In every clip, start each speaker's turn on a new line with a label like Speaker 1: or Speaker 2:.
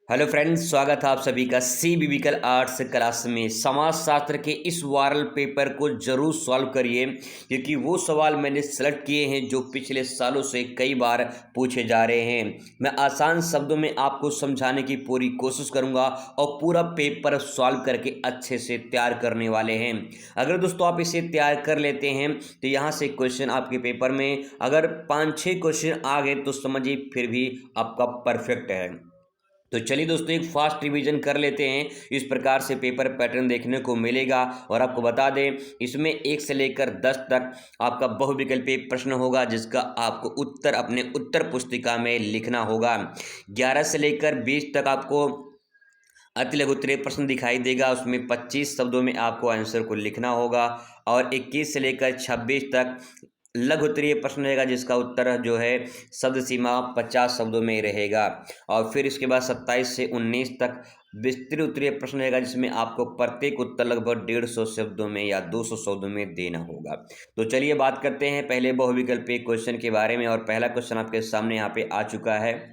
Speaker 1: Hello friends, स्वागत है आप सभी का सी बिबिकल आर्ट्स क्लास में। समाजशास्त्र के इस वायरल पेपर को जरूर सॉल्व करिए, क्योंकि वो सवाल मैंने सेलेक्ट किए हैं जो पिछले सालों से कई बार पूछे जा रहे हैं। मैं आसान शब्दों में आपको समझाने की पूरी कोशिश करूंगा और पूरा पेपर सॉल्व करके अच्छे से तैयार करने वाले हैं। अगर दोस्तों आप इसे तैयार कर लेते हैं तो यहाँ से क्वेश्चन आपके पेपर में अगर 5-6 क्वेश्चन आ गए तो समझिए फिर भी आपका परफेक्ट है। तो चलिए दोस्तों, एक फास्ट रिवीजन कर लेते हैं। इस प्रकार से पेपर पैटर्न देखने को मिलेगा। और आपको बता दें, इसमें 1 से लेकर 10 तक आपका बहुविकल्पीय प्रश्न होगा, जिसका आपको उत्तर अपने उत्तर पुस्तिका में लिखना होगा। 11 से लेकर 20 तक आपको अति लघु उत्तरीय प्रश्न दिखाई देगा, उसमें 25 शब्दों में आपको आंसर को लिखना होगा। और 21 से लेकर 26 तक लघु उत्तरीय प्रश्न रहेगा, जिसका उत्तर जो है शब्द सीमा 50 शब्दों में रहेगा। और फिर इसके बाद 27 से 19 तक विस्तृत उत्तरीय प्रश्न रहेगा, जिसमें आपको प्रत्येक उत्तर लगभग 150 शब्दों में या 200 शब्दों में देना होगा। तो चलिए बात करते हैं पहले बहुविकल्पीय क्वेश्चन के बारे में। और पहला क्वेश्चन आपके सामने यहाँ पे आ चुका है।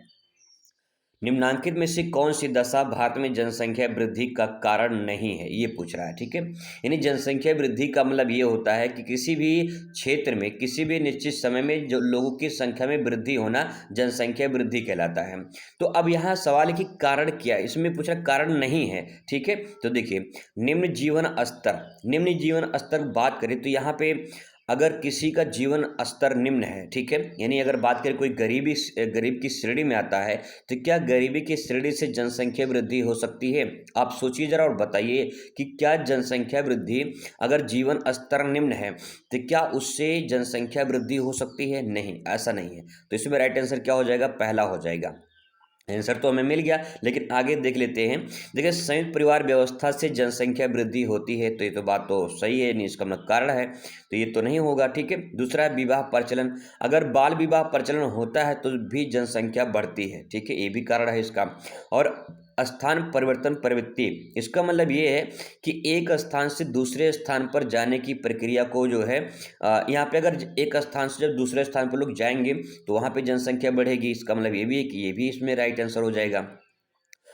Speaker 1: निम्नलिखित में से कौन सी दशा भारत में जनसंख्या वृद्धि का कारण नहीं है, ये पूछ रहा है। ठीक है, यानी जनसंख्या वृद्धि का मतलब ये होता है कि किसी भी क्षेत्र में किसी भी निश्चित समय में जो लोगों की संख्या में वृद्धि होना जनसंख्या वृद्धि कहलाता है। तो अब यहाँ सवाल है कि कारण क्या है, इसमें पूछ रहा कारण नहीं है। ठीक है, तो देखिए, निम्न जीवन स्तर बात करें तो यहाँ पे अगर किसी का जीवन स्तर निम्न है, ठीक है, यानी अगर बात करें कोई गरीब की श्रेणी में आता है, तो क्या गरीबी की श्रेणी से जनसंख्या वृद्धि हो सकती है? आप सोचिए जरा और बताइए कि क्या जनसंख्या वृद्धि, अगर जीवन स्तर निम्न है तो क्या उससे जनसंख्या वृद्धि हो सकती है? नहीं, ऐसा नहीं है। तो इसमें राइट आंसर क्या हो जाएगा? पहला हो जाएगा। आंसर तो हमें मिल गया, लेकिन आगे देख लेते हैं। देखिए, संयुक्त परिवार व्यवस्था से जनसंख्या वृद्धि होती है, तो ये तो बात तो सही है, नहीं इसका मतलब कारण है, तो ये तो नहीं होगा। ठीक है, दूसरा है विवाह प्रचलन। अगर बाल विवाह प्रचलन होता है तो भी जनसंख्या बढ़ती है। ठीक है, ये भी कारण है इसका। और स्थान परिवर्तन प्रवृत्ति, इसका मतलब ये है कि एक स्थान से दूसरे स्थान पर जाने की प्रक्रिया को जो है यहाँ पे अगर एक स्थान से जब दूसरे स्थान पर लोग जाएंगे तो वहाँ पे जनसंख्या बढ़ेगी। इसका मतलब ये भी है कि ये भी इसमें राइट आंसर हो जाएगा,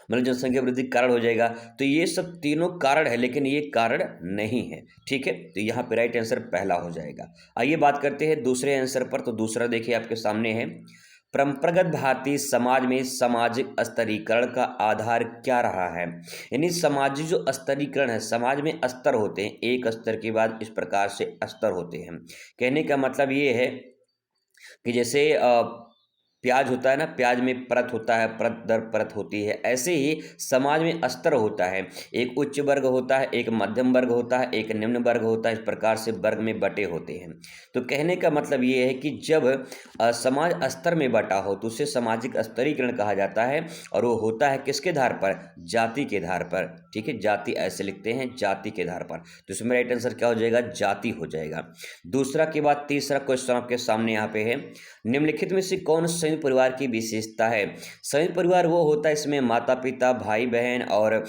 Speaker 1: मतलब जनसंख्या वृद्धि कारण हो जाएगा। तो ये सब तीनों कारण है, लेकिन ये कारण नहीं है। ठीक है, तो यहाँ पे राइट आंसर पहला हो जाएगा। आइए बात करते हैं दूसरे आंसर पर। तो दूसरा देखिए आपके सामने है, परंपरागत भारतीय समाज में सामाजिक स्तरीकरण का आधार क्या रहा है? यानी सामाजिक जो स्तरीकरण है, समाज में स्तर होते हैं, एक स्तर के बाद इस प्रकार से स्तर होते हैं। कहने का मतलब ये है कि जैसे प्याज होता है ना, प्याज में परत होता है, परत दर परत होती है, ऐसे ही समाज में स्तर होता है। एक उच्च वर्ग होता है, एक मध्यम वर्ग होता है, एक निम्न वर्ग होता है, इस प्रकार से वर्ग में बटे होते हैं। तो कहने का मतलब ये है कि जब समाज स्तर में बटा हो तो उसे सामाजिक स्तरीकरण कहा जाता है। और वो होता है किसके आधार पर? जाति के आधार पर। ठीक है, जाति ऐसे लिखते हैं, जाति के आधार पर। तो इसमें राइट आंसर क्या हो जाएगा? जाति हो जाएगा। दूसरा के बाद तीसरा क्वेश्चन आपके सामने यहाँ पे है, निम्नलिखित में से कौन संयुक्त परिवार की विशेषता है? संयुक्त परिवार वो होता है इसमें माता पिता, भाई बहन और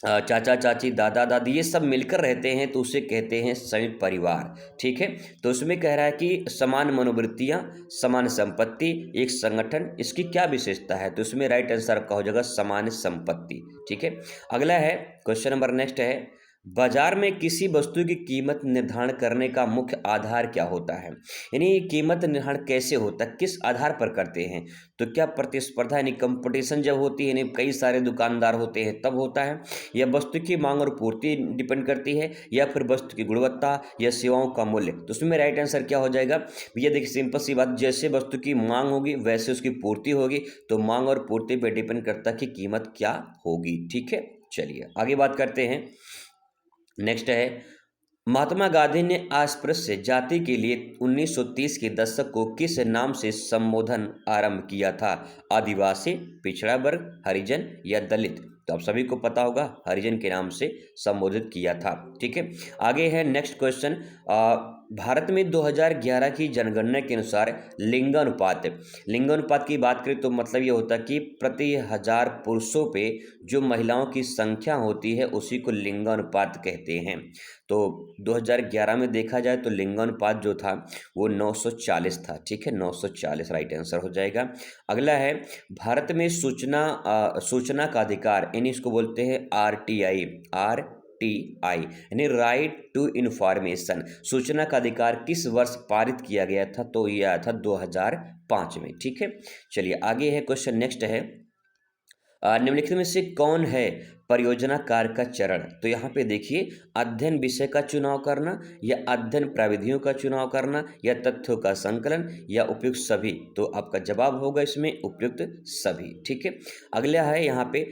Speaker 1: चाचा चाची, दादा दादी, ये सब मिलकर रहते हैं, तो उसे कहते हैं संयुक्त परिवार। ठीक है, तो उसमें कह रहा है कि समान मनोवृत्तियां, समान संपत्ति, एक संगठन, इसकी क्या विशेषता है? तो उसमें राइट आंसर आपका हो जाएगा समान संपत्ति। ठीक है, अगला है क्वेश्चन नंबर नेक्स्ट है, बाजार में किसी वस्तु की कीमत निर्धारण करने का मुख्य आधार क्या होता है? यानी कीमत निर्धारण कैसे होता है, किस आधार पर करते हैं? तो क्या प्रतिस्पर्धा यानी कंपटीशन जब होती है, यानी कई सारे दुकानदार होते हैं तब होता है, या वस्तु की मांग और पूर्ति डिपेंड करती है, या फिर वस्तु की गुणवत्ता या सेवाओं का मूल्य? तो उसमें राइट आंसर क्या हो जाएगा भैया? देखिए, सिंपल सी बात, जैसे वस्तु की मांग होगी वैसे उसकी पूर्ति होगी, तो मांग और पूर्ति पर डिपेंड करता है कि कीमत क्या होगी। ठीक है, चलिए आगे बात करते हैं। नेक्स्ट है, महात्मा गांधी ने अस्पृश्य जाति के लिए 1930 के दशक को किस नाम से संबोधन आरंभ किया था? आदिवासी, पिछड़ा वर्ग, हरिजन या दलित? तो आप सभी को पता होगा, हरिजन के नाम से संबोधित किया था। ठीक है, आगे है नेक्स्ट क्वेश्चन, भारत में 2011 की जनगणना के अनुसार लिंगानुपात की बात करें तो मतलब ये होता है कि प्रति हजार पुरुषों पे जो महिलाओं की संख्या होती है उसी को लिंगानुपात कहते हैं। तो 2011 में देखा जाए तो लिंगानुपात जो था वो 940 था। ठीक है, 940 राइट आंसर हो जाएगा। अगला है भारत में सूचना का अधिकार, यानी इसको बोलते हैं आरटीआई यानी राइट टू इंफॉर्मेशन। सूचना का अधिकार किस वर्ष पारित किया गया था? तो यह आया था 2005 में। ठीक है, चलिए आगे है क्वेश्चन। नेक्स्ट है निम्नलिखित में से कौन है परियोजना कार्य का चरण? तो यहाँ पे देखिए, अध्ययन विषय का चुनाव करना, या अध्ययन प्रविधियों का चुनाव करना, या तथ्यों का संकलन, या उपयुक्त सभी। तो आपका जवाब होगा इसमें उपयुक्त सभी। ठीक है, अगला है यहाँ पे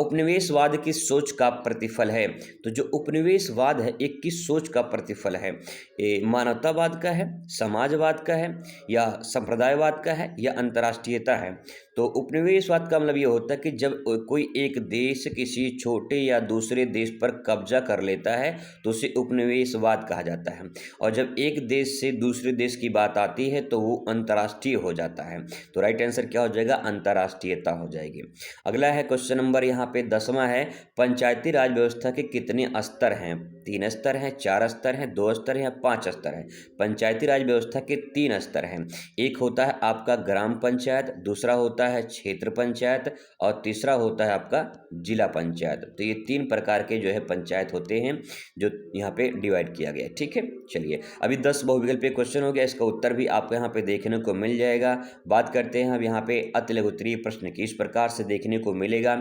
Speaker 1: उपनिवेशवाद की सोच का प्रतिफल है। तो जो उपनिवेशवाद है एक किस सोच का प्रतिफल है? ये मानवतावाद का है, समाजवाद का है, या संप्रदायवाद का है, या अंतर्राष्ट्रीयता है? तो उपनिवेशवाद का मतलब ये होता है कि जब कोई एक देश किसी छोटे या दूसरे देश पर कब्जा कर लेता है तो उसे उपनिवेशवाद कहा जाता है। और जब एक देश से दूसरे देश की बात आती है तो वो अंतर्राष्ट्रीय हो जाता है। तो राइट आंसर क्या हो जाएगा? अंतर्राष्ट्रीयता हो जाएगी। अगला है क्वेश्चन नंबर यहाँ पे 10वां है, पंचायती राज व्यवस्था के कितने स्तर हैं? 3 स्तर हैं, 4 स्तर हैं, 2 स्तर हैं, या 5 स्तर हैं? पंचायती राज व्यवस्था के 3 स्तर हैं। एक होता है आपका ग्राम पंचायत, दूसरा होता है क्षेत्र पंचायत, और तीसरा होता है आपका जिला पंचायत। तो ये 3 प्रकार के जो है पंचायत होते हैं जो यहाँ पे डिवाइड किया गया है। ठीक है, चलिए अभी 10 बहुविकल्पीय क्वेश्चन हो गया, इसका उत्तर भी आपको यहाँ पे देखने को मिल जाएगा। बात करते हैं अब यहाँ पे अति लघु उत्तरीय प्रश्न की। इस प्रकार से देखने को मिलेगा।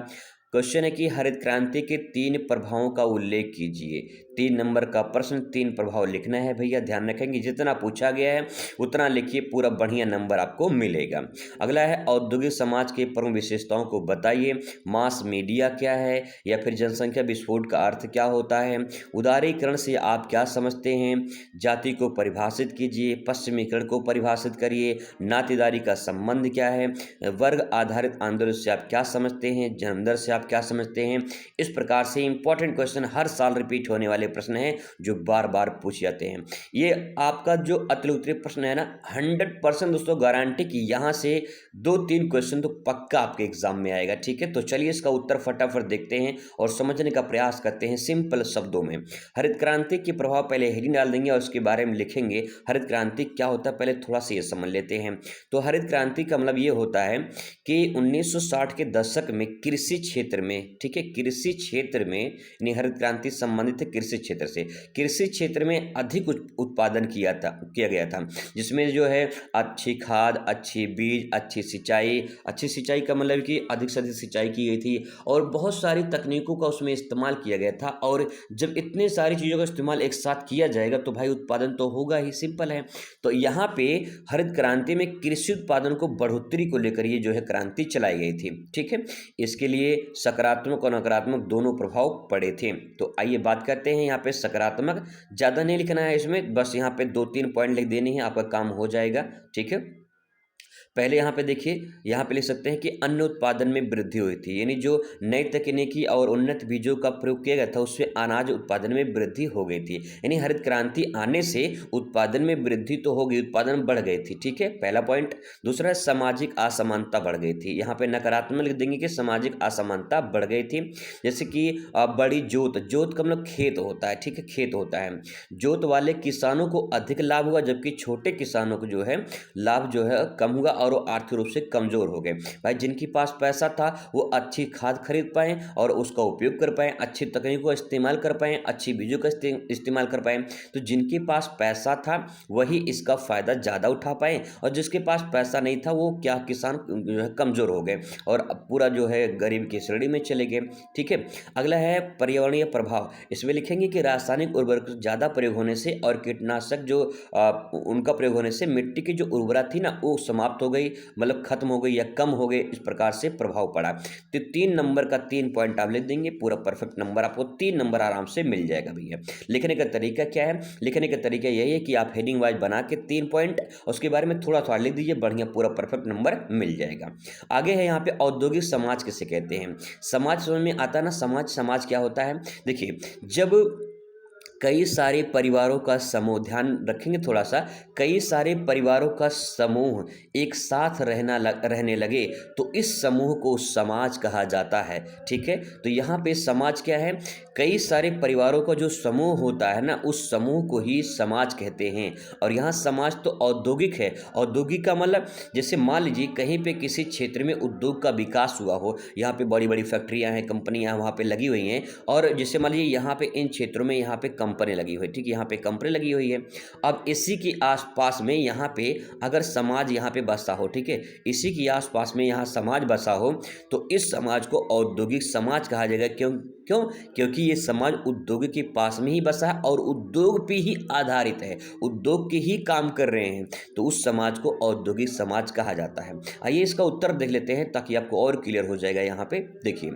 Speaker 1: क्वेश्चन है कि हरित क्रांति के 3 प्रभावों का उल्लेख कीजिए। 3 नंबर का प्रश्न, 3 प्रभाव लिखना है भैया, ध्यान रखेंगे जितना पूछा गया है उतना लिखिए, पूरा बढ़िया नंबर आपको मिलेगा। अगला है औद्योगिक समाज के प्रमुख विशेषताओं को बताइए। मास मीडिया क्या है, या फिर जनसंख्या विस्फोट का अर्थ क्या होता है? उदारीकरण से आप क्या समझते हैं? जाति को परिभाषित कीजिए, पश्चिमीकरण को परिभाषित करिए, नातेदारी का संबंध क्या है, वर्ग आधारित आंदोलन से आप क्या समझते हैं, जन्मदर से आप क्या समझते हैं? इस प्रकार से इंपॉर्टेंट क्वेश्चन, हर साल रिपीट होने वाले प्रश्न हैं जो बार बार पूछे जाते हैं। ये आपका जो अति उत्तरीय प्रश्न है ना, 100% दोस्तों गारंटी कि यहाँ से 2-3 क्वेश्चन तो पक्का आपके एग्जाम में आएगा। ठीक है, तो चलिए इसका उत्तर फटाफट देखते हैं और समझने का प्रयास करते हैं सिंपल शब्दों में। हरित क्रांति के प्रभाव पहले हेडिंग डाल देंगे और उसके बारे में लिखेंगे। हरित क्रांति क्या होता है पहले थोड़ा सा ये समझ लेते हैं। तो हरित क्रांति का मतलब ये होता है कि 1960 के दशक में कृषि क्षेत्र में, ठीक है, कृषि क्षेत्र में, यानी हरित क्रांति संबंधित है कृषि क्षेत्र से। कृषि क्षेत्र में अधिक उत्पादन किया गया था, जिसमें जो है अच्छी खाद, अच्छी बीज, अच्छी सिंचाई का मतलब कि अधिक से अधिक सिंचाई की गई थी, और बहुत सारी तकनीकों का उसमें इस्तेमाल किया गया था। और जब इतने सारी चीज़ों का इस्तेमाल एक साथ किया जाएगा तो भाई उत्पादन तो होगा ही, सिंपल है। तो यहाँ पे हरित क्रांति में कृषि उत्पादन को बढ़ोतरी को लेकर ये जो है क्रांति चलाई गई थी। ठीक है, इसके लिए सकारात्मक और नकारात्मक दोनों प्रभाव पड़े थे। तो आइए बात करते हैं। यहाँ पे सकारात्मक ज़्यादा नहीं लिखना है इसमें, बस यहाँ पे 2-3 पॉइंट लिख देने हैं, आपका काम हो जाएगा। ठीक है, पहले यहाँ पे देखिए, यहाँ पे लिख सकते हैं कि अन्न उत्पादन में वृद्धि हुई थी, यानी जो नई तकनीकी और उन्नत बीजों का प्रयोग किया गया था उससे अनाज उत्पादन में वृद्धि हो गई थी। यानी हरित क्रांति आने से उत्पादन में वृद्धि तो हो गई, उत्पादन बढ़ गई थी। ठीक है, पहला पॉइंट। दूसरा है सामाजिक असमानता बढ़ गई थी। यहाँ पे नकारात्मक लिख देंगे कि सामाजिक असमानता बढ़ गई थी। जैसे कि बड़ी जोत का मतलब खेत होता है। ठीक है, खेत होता है, जोत वाले किसानों को अधिक लाभ हुआ, जबकि छोटे किसानों को जो है लाभ जो है कम हुआ और वो आर्थिक रूप से कमजोर हो गए। भाई जिनके पास पैसा था वो अच्छी खाद खरीद पाए और उसका उपयोग कर पाए, अच्छी तकनीक को इस्तेमाल कर पाए, अच्छी बीजों का इस्तेमाल कर पाए। तो जिनके पास पैसा था वही इसका फायदा ज़्यादा उठा पाए, और जिसके पास पैसा नहीं था वो क्या किसान जो है कमजोर हो गए और पूरा जो है गरीब की श्रेणी में चले गए। ठीक है, अगला है पर्यावरणीय प्रभाव। इसमें लिखेंगे कि रासायनिक उर्वरक ज़्यादा प्रयोग होने से और कीटनाशक जो उनका प्रयोग होने से मिट्टी की जो उर्वरता थी ना वो समाप्त हो गई, मतलब खत्म हो गई या कम हो गई, इस प्रकार से प्रभाव पड़ा। तो 3 नंबर का 3 पॉइंट आप लिख देंगे, पूरा परफेक्ट नंबर आपको 3 नंबर आराम से मिल जाएगा भैया। लिखने का तरीका क्या है? लिखने का तरीका यही है कि आप हेडिंग वाइज बना के 3 पॉइंट उसके बारे में थोड़ा थोड़ा लिख दीजिए, बढ़िया पूरा परफेक्ट नंबर मिल जाएगा। आगे है यहाँ पे औद्योगिक समाज किसे कहते हैं। समाज समझ में आता है ना, समाज क्या होता है? देखिए, जब कई सारे परिवारों का समूह, ध्यान रखेंगे थोड़ा सा, कई सारे परिवारों का समूह एक साथ रहने लगे तो इस समूह को समाज कहा जाता है। ठीक है, तो यहाँ पे समाज क्या है, कई सारे परिवारों का जो समूह होता है ना, उस समूह को ही समाज कहते हैं। और यहाँ समाज तो औद्योगिक है, औद्योगिक का मतलब जैसे मान लीजिए कहीं पे किसी क्षेत्र में उद्योग का विकास हुआ हो, यहाँ पे बड़ी बड़ी फैक्ट्रियाँ हैं, कंपनियाँ वहाँ पे लगी हुई हैं, और जैसे मान लीजिए यहाँ पे इन क्षेत्रों में यहाँ पे कंपनी लगी हुई है, ठीक है, यहाँ पे कंपनी लगी हुई है। अब इसी के आसपास में यहाँ पे अगर समाज यहाँ पे बसा हो, ठीक है, इसी के आसपास में यहाँ समाज बसा हो, तो इस समाज को औद्योगिक समाज कहा जाएगा। क्यों क्यों क्योंकि ये समाज उद्योग के पास में ही बसा है और उद्योग पे ही आधारित है, उद्योग के ही काम कर रहे हैं, तो उस समाज को औद्योगिक समाज कहा जाता है। आइए इसका उत्तर देख लेते हैं ताकि आपको और क्लियर हो जाएगा। यहाँ पे देखिए,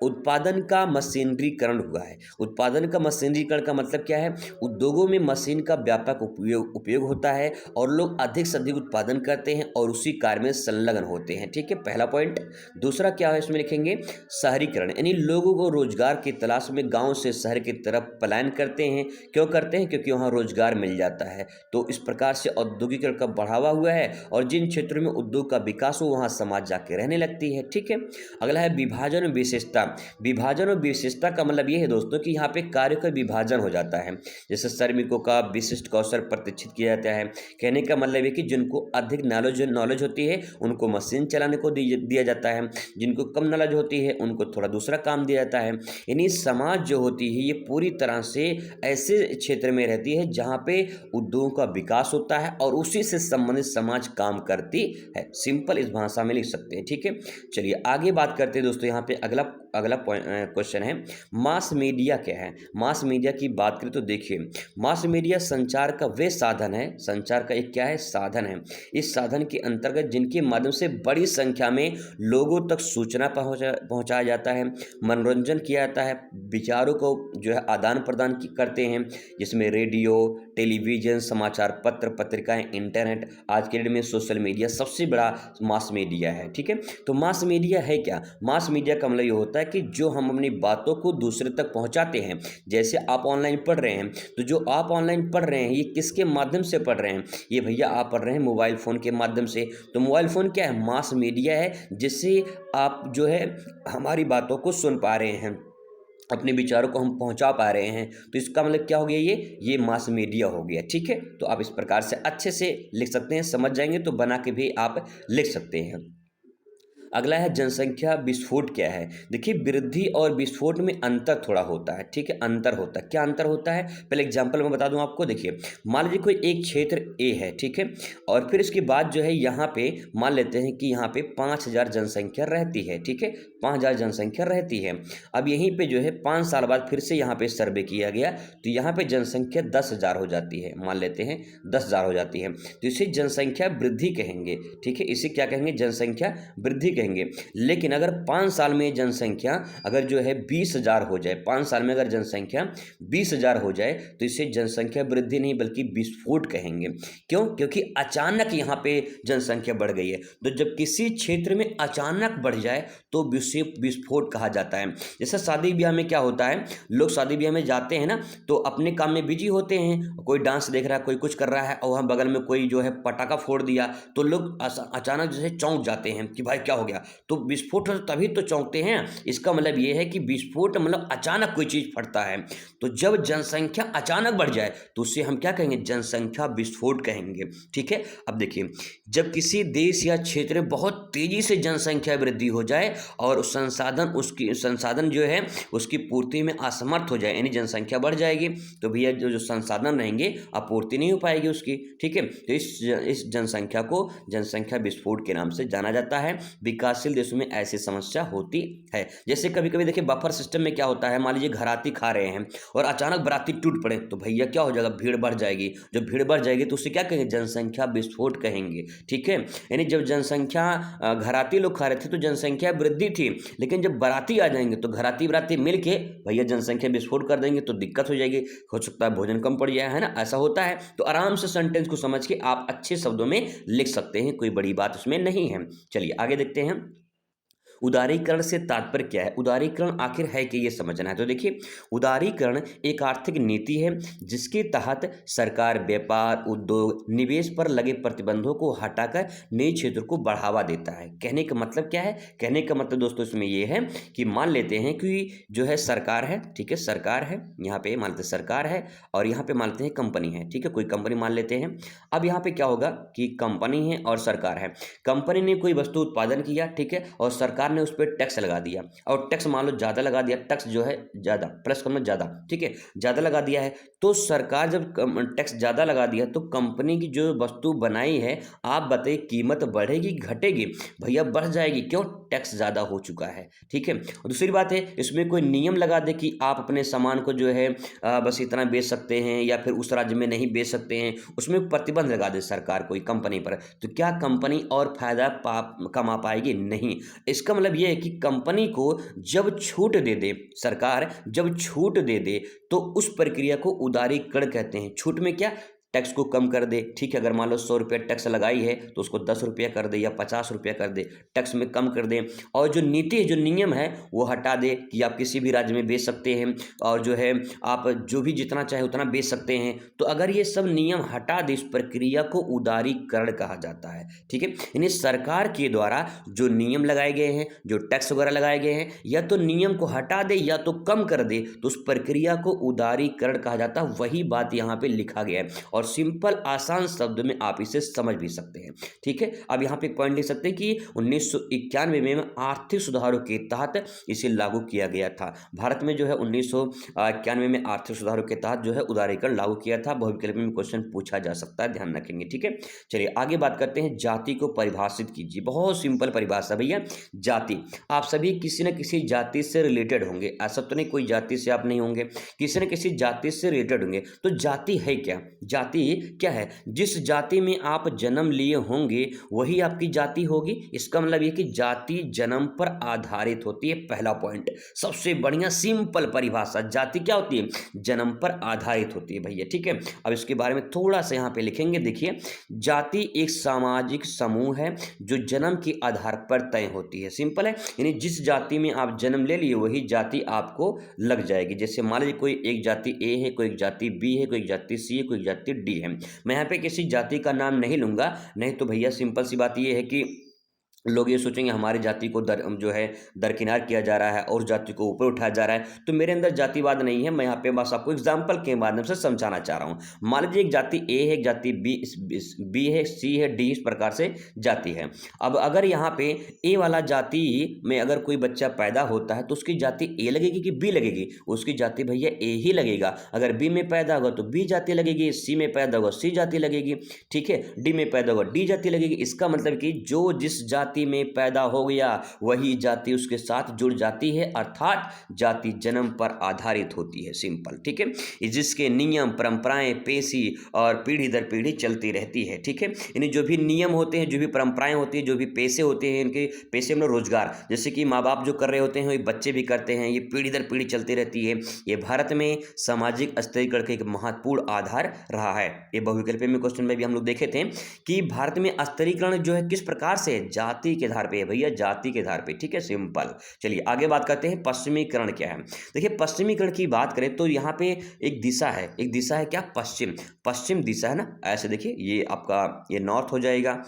Speaker 1: उत्पादन का मशीनरीकरण हुआ है। उत्पादन का मशीनरीकरण का मतलब क्या है, उद्योगों में मशीन का व्यापक उपयोग होता है और लोग अधिक से अधिक उत्पादन करते हैं और उसी कार्य में संलग्न होते हैं। ठीक है, पहला पॉइंट। दूसरा क्या है इसमें लिखेंगे, शहरीकरण, यानी लोगों को रोजगार की तलाश में गांव से शहर की तरफ पलायन करते हैं। क्यों करते हैं, क्योंकि वहाँ रोजगार मिल जाता है। तो इस प्रकार से औद्योगिकरण का बढ़ावा हुआ है और जिन क्षेत्रों में उद्योग का विकास हो वहाँ समाज जाके रहने लगती है। ठीक है, अगला है विभाजन और विशेषता। विभाजन और विशेषता का मतलब ये है दोस्तों कि यहाँ पे कार्य का विभाजन हो जाता है। जैसे श्रमिकों का विशिष्ट कौशल प्रतिष्ठित किया जाता है। कहने का मतलब है कि जिनको अधिक नॉलेज होती है उनको मशीन चलाने को दिया जाता है, जिनको कम नॉलेज होती है उनको थोड़ा दूसरा काम दिया जाता है। यानी समाज जो होती है ये पूरी तरह से ऐसे क्षेत्र में रहती है जहाँ पे उद्योगों का विकास होता है और उसी से संबंधित समाज काम करती है। सिंपल इस भाषा में लिख सकते हैं। ठीक है, चलिए आगे बात करते हैं दोस्तों। यहाँ पे अगला क्वेश्चन है, मास मीडिया क्या है। मास मीडिया की बात करें तो देखिए, मास मीडिया संचार का वे साधन है, संचार का एक क्या है, साधन है। इस साधन के अंतर्गत जिनके माध्यम से बड़ी संख्या में लोगों तक सूचना पहुंचाया जाता है, मनोरंजन किया जाता है, विचारों को जो है आदान प्रदान करते हैं, जिसमें रेडियो, टेलीविजन, समाचार पत्र, पत्रिकाएं, इंटरनेट, आज के डेट में सोशल मीडिया सबसे बड़ा मास मीडिया है। ठीक है, तो मास मीडिया है क्या, मास मीडिया का मतलब ये होता है कि जो हम अपनी बातों को दूसरे तक पहुंचाते हैं। जैसे आप ऑनलाइन पढ़ रहे हैं, तो जो आप ऑनलाइन पढ़ रहे हैं ये किसके माध्यम से पढ़ रहे हैं, ये भैया आप पढ़ रहे हैं मोबाइल फ़ोन के माध्यम से। तो मोबाइल फ़ोन क्या है, मास मीडिया है, जिससे आप जो है हमारी बातों को सुन पा रहे हैं, अपने विचारों को हम पहुंचा पा रहे हैं। तो इसका मतलब क्या हो गया, ये मास मीडिया हो गया। ठीक है, तो आप इस प्रकार से अच्छे से लिख सकते हैं, समझ जाएंगे तो बना के भी आप लिख सकते हैं। अगला है जनसंख्या विस्फोट क्या है। देखिए, वृद्धि और विस्फोट में अंतर थोड़ा होता है। ठीक है, अंतर होता है, क्या अंतर होता है, पहले एग्जांपल मैं बता दूं आपको। देखिए, मान लीजिए कोई एक क्षेत्र ए है, ठीक है, और फिर इसके बाद जो है यहाँ पे मान लेते हैं कि यहाँ पे 5,000 जनसंख्या रहती है। ठीक है, 5,000 जनसंख्या रहती है। अब यहीं पे जो है 5 साल बाद फिर से यहाँ पे सर्वे किया गया तो यहाँ पे जनसंख्या 10,000 हो जाती है, मान लेते हैं 10,000 हो जाती है, तो इसे जनसंख्या वृद्धि कहेंगे। ठीक है, इसे क्या कहेंगे, जनसंख्या वृद्धि कहेंगे। लेकिन अगर 5 साल में जनसंख्या अगर जो है 20,000 हो जाए, 5 साल में अगर जनसंख्या 20,000 हो जाए तो इसे जनसंख्या वृद्धि नहीं बल्कि विस्फोट कहेंगे। क्यों, क्योंकि अचानक यहाँ पे जनसंख्या बढ़ गई है। तो जब किसी क्षेत्र में अचानक बढ़ जाए तो विस्फोट कहा जाता है। जैसे शादी ब्याह में क्या होता है, लोग शादी ब्याह में जाते हैं ना तो अपने काम में बिजी होते हैं, कोई डांस देख रहा है, कोई कुछ कर रहा है, और वहाँ बगल में कोई जो है पटाखा फोड़ दिया तो लोग अचानक जैसे चौंक जाते हैं कि भाई क्या हो गया। तो विस्फोट तभी तो चौंकते हैं। इसका मतलब ये है कि विस्फोट मतलब अचानक कोई चीज़ फटता है। तो जब जनसंख्या अचानक बढ़ जाए तो उससे हम क्या कहेंगे, जनसंख्या विस्फोट कहेंगे। ठीक है, अब देखिए, जब किसी देश या क्षेत्र में बहुत तेजी से जनसंख्या वृद्धि हो जाए और संसाधन जो है उसकी पूर्ति में असमर्थ हो जाए, यानी जनसंख्या बढ़ जाएगी तो भैया जो संसाधन रहेंगे आपूर्ति नहीं हो पाएगी उसकी। ठीक है, तो इस जनसंख्या को जनसंख्या विस्फोट के नाम से जाना जाता है। विकासशील देशों में ऐसी समस्या होती है। जैसे कभी कभी देखिए बफर सिस्टम में क्या होता है, मान लीजिए घराती खा रहे हैं और अचानक बाराती टूट पड़े तो भैया क्या हो जाएगा, भीड़ बढ़ जाएगी। जब भीड़ बढ़ जाएगी तो उसे क्या कहेंगे, जनसंख्या विस्फोट कहेंगे। ठीक है, यानी जब जनसंख्या घराती लोग खा रहे थे तो जनसंख्या वृद्धि थी, लेकिन जब बाराती आ जाएंगे तो घराती बराती मिल के भैया जनसंख्या विस्फोट कर देंगे तो दिक्कत हो जाएगी, हो सकता है भोजन कम पड़ जाए, है ना, ऐसा होता है। तो आराम से सेंटेंस को समझ के आप अच्छे शब्दों में लिख सकते हैं, कोई बड़ी बात उसमें नहीं है। चलिए आगे देखते हैं। उदारीकरण से तात्पर्य क्या है, उदारीकरण आखिर है कि ये समझना है। तो देखिए, उदारीकरण एक आर्थिक नीति है जिसके तहत सरकार व्यापार, उद्योग, निवेश पर लगे प्रतिबंधों को हटाकर नए क्षेत्र को बढ़ावा देता है। कहने का मतलब क्या है, कहने का मतलब दोस्तों इसमें ये है कि मान लेते हैं कि जो है सरकार है, ठीक है, सरकार है, यहाँ पे मान लेते हैं सरकार है और यहाँ पे मान लेते हैं कंपनी है, ठीक है, कोई कंपनी मान लेते हैं। अब यहाँ पे क्या होगा कि कंपनी है और सरकार है, कंपनी ने कोई वस्तु उत्पादन किया, ठीक है, और सरकार ने उस पर टैक्स लगा दिया, और टैक्स मान लो ज़्यादा लगा दिया, टैक्स जो है ज़्यादा प्लस कम ज़्यादा, ठीक है, ज़्यादा लगा दिया है। तो सरकार जब टैक्स ज़्यादा लगा दिया तो कंपनी की जो वस्तु बनाई है, आप बताइए कीमत बढ़ेगी घटेगी? भैया बढ़ जाएगी, क्यों? टैक्स ज़्यादा हो चुका है, ठीक है। और दूसरी बात है, इसमें कोई नियम लगा दे कि आप अपने सामान को जो है बस इतना बेच सकते हैं या फिर उस राज्य में नहीं बेच सकते हैं, उसमें प्रतिबंध लगा दे सरकार कोई कंपनी पर, तो क्या कंपनी और फायदा कमा पाएगी? नहीं। इसका मतलब ये है कि कंपनी को जब छूट दे दे सरकार, जब छूट दे दे तो उस प्रक्रिया को उदारीकरण कहते हैं। छूट में क्या, टैक्स को कम कर दे, ठीक है, अगर मान लो 100 रुपये टैक्स लगाई है तो उसको 10 रुपया कर दे या 50 रुपया कर दे, टैक्स में कम कर दे, और जो नीति है, जो नियम है वो हटा दे कि आप किसी भी राज्य में बेच सकते हैं और जो है आप जो भी जितना चाहे उतना बेच सकते हैं। तो अगर ये सब नियम हटा दे, इस प्रक्रिया को उदारीकरण कहा जाता है, ठीक है। यानी सरकार के द्वारा जो नियम लगाए गए हैं, जो टैक्स वगैरह लगाए गए हैं, या तो नियम को हटा दे या तो कम कर दे, तो उस प्रक्रिया को उदारीकरण कहा जाता है। वही बात यहाँ पे लिखा गया है और सिंपल आसान शब्द में आप इसे समझ भी सकते हैं, ठीक है। अब यहाँ पे पॉइंट लिख सकते हैं कि 1991 में आर्थिक सुधारों के तहत इसे लागू किया गया था। भारत में जो है 1991 में आर्थिक सुधारों के तहत जो है उदारीकरण लागू किया था। बहुविकल्प में क्वेश्चन पूछा जा सकता है, ध्यान रखेंगे, ठीक है। चलिए आगे बात करते हैं, जाति को परिभाषित कीजिए। बहुत सिंपल परिभाषा भैया, जाति। आप सभी किसी न किसी जाति से रिलेटेड होंगे, ऐसा तो नहीं कोई जाति से आप नहीं होंगे, किसी न किसी जाति से रिलेटेड होंगे। तो जाति है क्या, जाति क्या है? जिस जाति में आप जन्म लिए होंगे वही आपकी जाति होगी। इसका मतलब ये कि जाति जन्म पर आधारित होती है। पहला पॉइंट, सबसे बढ़िया सिंपल परिभाषा, जाति क्या होती है? जन्म पर आधारित होती है भैया, ठीक है। अब इसके बारे में थोड़ा सा यहाँ पे लिखेंगे, देखिए, जाति एक सामाजिक समूह है जो जन्म के आधार पर तय होती है। सिंपल है, यानी जिस जाति में आप जन्म ले लिए वही जाति आपको लग जाएगी। जैसे मान लीजिए कोई एक जाति ए है, कोई एक जाति बी है, कोई एक जाति सी है, कोई एक जाति डी है। मैं यहाँ पे किसी जाति का नाम नहीं लूंगा, नहीं तो भैया सिंपल सी बात ये है कि लोग ये सोचेंगे हमारी जाति को जो है दरकिनार किया जा रहा है और जाति को ऊपर उठाया जा रहा है। तो मेरे अंदर जातिवाद नहीं है, मैं यहाँ पे बस आपको एग्जाम्पल के माध्यम से समझाना चाह रहा हूँ। मान लीजिए एक जाति ए है, एक जाति बी है, सी है, डी, इस प्रकार से जाति है। अब अगर यहाँ पे ए वाला जाति में अगर कोई बच्चा पैदा होता है तो उसकी जाति ए लगेगी कि बी लगेगी? उसकी जाति भैया ए ही लगेगा। अगर बी में पैदा होगा तो बी जाति लगेगी, सी में पैदा होगा सी जाति लगेगी, ठीक है, डी में पैदा होगा डी जाति लगेगी। इसका मतलब कि जो जिस जाति में पैदा हो गया वही जाति उसके साथ जुड़ जाती है, अर्थात जाति जन्म पर आधारित होती है। सिंपल, ठीक है, जिसके नियम, परंपराएं, पेशी और पीढ़ी दर पीढ़ी चलती रहती है, ठीक है। यानी जो भी नियम होते हैं, जो भी परंपराएं होती है, जो भी पेशे होते हैं, इनके पेशे में रोजगार, जैसे कि माँ बाप जो कर रहे होते हैं वही बच्चे भी करते हैं, ये पीढ़ी दर पीढ़ी चलती रहती है। ये भारत में सामाजिक स्तरीकरण का एक महत्वपूर्ण आधार रहा है। ये बहुविकल्प में क्वेश्चन में भी हम लोग देखे थे कि भारत में स्तरीकरण जो है किस प्रकार से, जाति के आधार पे है भैया, जाति के आधार पे, ठीक है, सिंपल। चलिए आगे बात करते हैं, पश्चिमीकरण क्या है। देखिए पश्चिमीकरण की बात करें तो यहाँ पे एक दिशा है, एक दिशा है क्या, पश्चिम, पश्चिम दिशा है ना। ऐसे देखिए, ये आपका ये नॉर्थ हो जाएगा,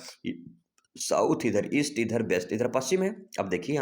Speaker 1: साउथ इधर, ईस्ट इधर, वेस्ट इधर पश्चिम है। अब देखिए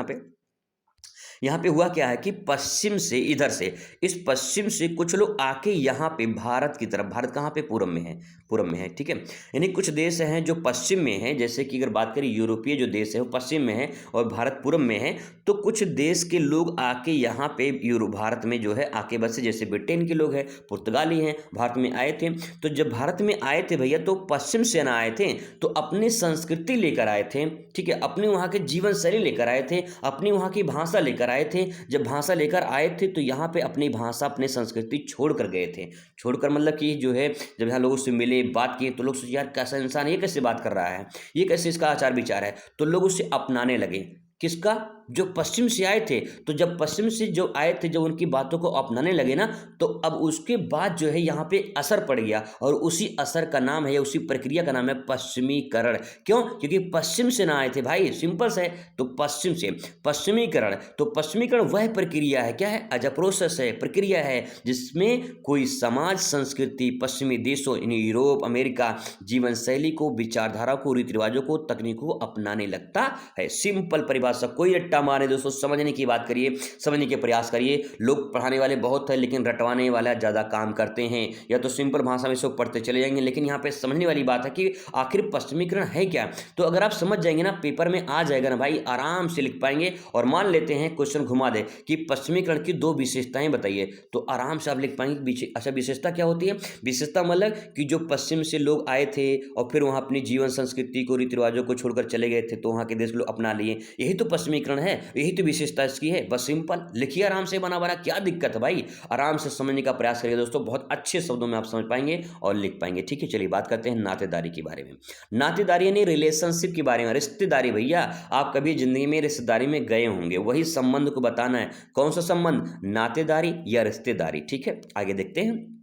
Speaker 1: यहाँ पे हुआ क्या है कि पश्चिम से, इधर से, इस पश्चिम से कुछ लोग आके यहाँ पे भारत की तरफ, भारत कहाँ पे, पूरब में है, पूरब में है, ठीक है। यानी कुछ देश हैं जो पश्चिम में हैं, जैसे कि अगर बात करें यूरोपीय जो देश है वो पश्चिम में है और भारत पूरब में है। तो कुछ देश के लोग आके यहाँ पे भारत में जो है आके बसे, जैसे ब्रिटेन के लोग हैं, पुर्तगाली हैं, भारत में आए थे। तो जब भारत में आए थे भैया तो पश्चिम से ना आए थे, तो अपनी संस्कृति लेकर आए थे, ठीक है, अपने वहाँ के जीवन शैली लेकर आए थे, अपनी वहाँ की भाषा लेकर आए थे। जब भाषा लेकर आए थे तो यहाँ पे अपनी भाषा, अपनी संस्कृति छोड़कर गए थे। छोड़कर मतलब कि जो है जब यहाँ लोगों से मिले, बात किए, तो लोग सोचे यार कैसा इंसान, ये कैसे बात कर रहा है, ये कैसे इसका आचार विचार है, तो लोग उसे अपनाने लगे। किसका? जो पश्चिम से आए थे, तो जब पश्चिम से जो आए थे, जब उनकी बातों को अपनाने लगे ना, तो अब उसके बाद जो है यहाँ पे असर पड़ गया, और उसी असर का नाम है, या उसी प्रक्रिया का नाम है पश्चिमीकरण। क्यों? क्योंकि पश्चिम से ना आए थे भाई, सिंपल से है। तो पश्चिम से पश्चिमीकरण, तो पश्चिमीकरण वह प्रक्रिया है, क्या है? एज अ प्रोसेस है, प्रक्रिया है, जिसमें कोई समाज, संस्कृति पश्चिमी देशों यानी यूरोप, अमेरिका जीवन शैली को, विचारधारा को, रीति रिवाजों को, तकनीकों को अपनाने लगता है। सिंपल परिभाषा, कोई रट्टा मारे दोस्तों, समझने की बात करिए, समझने के प्रयास करिए। लोग पढ़ाने वाले बहुत है, लेकिन रटवाने वाला ज़्यादा काम करते हैं, या तो सिंपल भाषा में सब पढ़ते चले जाएंगे, लेकिन यहाँ पे समझने वाली बात है कि आखिर पश्चिमीकरण है क्या। तो अगर आप समझ जाएंगे ना, पेपर में आ जाएगा ना भाई, आराम से लिख पाएंगे। और मान लेते हैं क्वेश्चन घुमा दे कि पश्चिमीकरण की 2 विशेषताएं बताइए, तो आराम से आप लिख पाएंगे। अच्छा, विशेषता क्या होती है? विशेषता मतलब कि जो पश्चिम से लोग आए थे और फिर वहाँ अपनी जीवन संस्कृति को, रीति रिवाजों को छोड़कर चले गए थे, तो वहाँ के देश लोग अपना लिए, यही तो पश्चिमीकरण है, यही तो विशेषता इसकी है। बस सिंपल लिखिए आराम से, बना बना, क्या दिक्कत है भाई? आराम से समझने का प्रयास करिए दोस्तों, बहुत अच्छे शब्दों में आप समझ पाएंगे और लिख पाएंगे। ठीक है, चलिए बात करते हैं नातेदारी के बारे में। नातेदारी यानी रिलेशनशिप के बारे में, रिश्तेदारी। भैया आप कभी जिंदगी में रिश्तेदारी में गए होंगे, वही संबंध को बताना है। कौन सा संबंध? नातेदारी या रिश्तेदारी। ठीक है, आगे देखते हैं।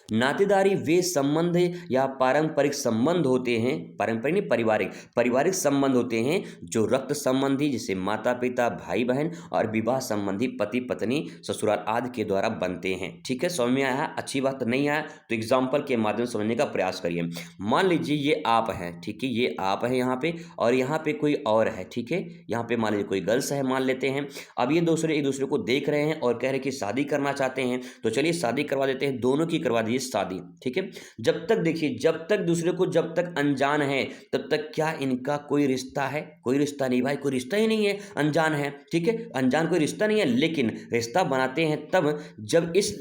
Speaker 1: नातेदारी वे संबंध या पारंपरिक संबंध होते हैं, पारंपरिक नहीं, पारिवारिक, पारिवारिक संबंध होते हैं जो रक्त संबंधी, जैसे माता पिता, भाई बहन, और विवाह संबंधी पति पत्नी, ससुराल आदि के द्वारा बनते हैं। ठीक है, समझ में आया? अच्छी बात नहीं आया तो एग्जाम्पल के माध्यम से समझने का प्रयास करिए। मान लीजिए ये आप हैं, ठीक है, ये आप है यहाँ पे, और यहाँ पे कोई और है। ठीक है, यहाँ पे मान लीजिए कोई गर्ल्स है, मान लेते हैं। अब ये दूसरे एक दूसरे को देख रहे हैं और कह रहे हैं कि शादी करना चाहते हैं, तो चलिए शादी करवा देते हैं, दोनों की करवा दीजिए शादी। ठीक है, जब तक देखिए, जब तक दूसरे को जब तक अनजान है, तब तक क्या इनका कोई रिश्ता है? कोई रिश्ता नहीं भाई, कोई रिश्ता ही नहीं है, अनजान है। ठीक है, अनजान कोई रिश्ता नहीं है, लेकिन रिश्ता बनाते हैं तब जब इस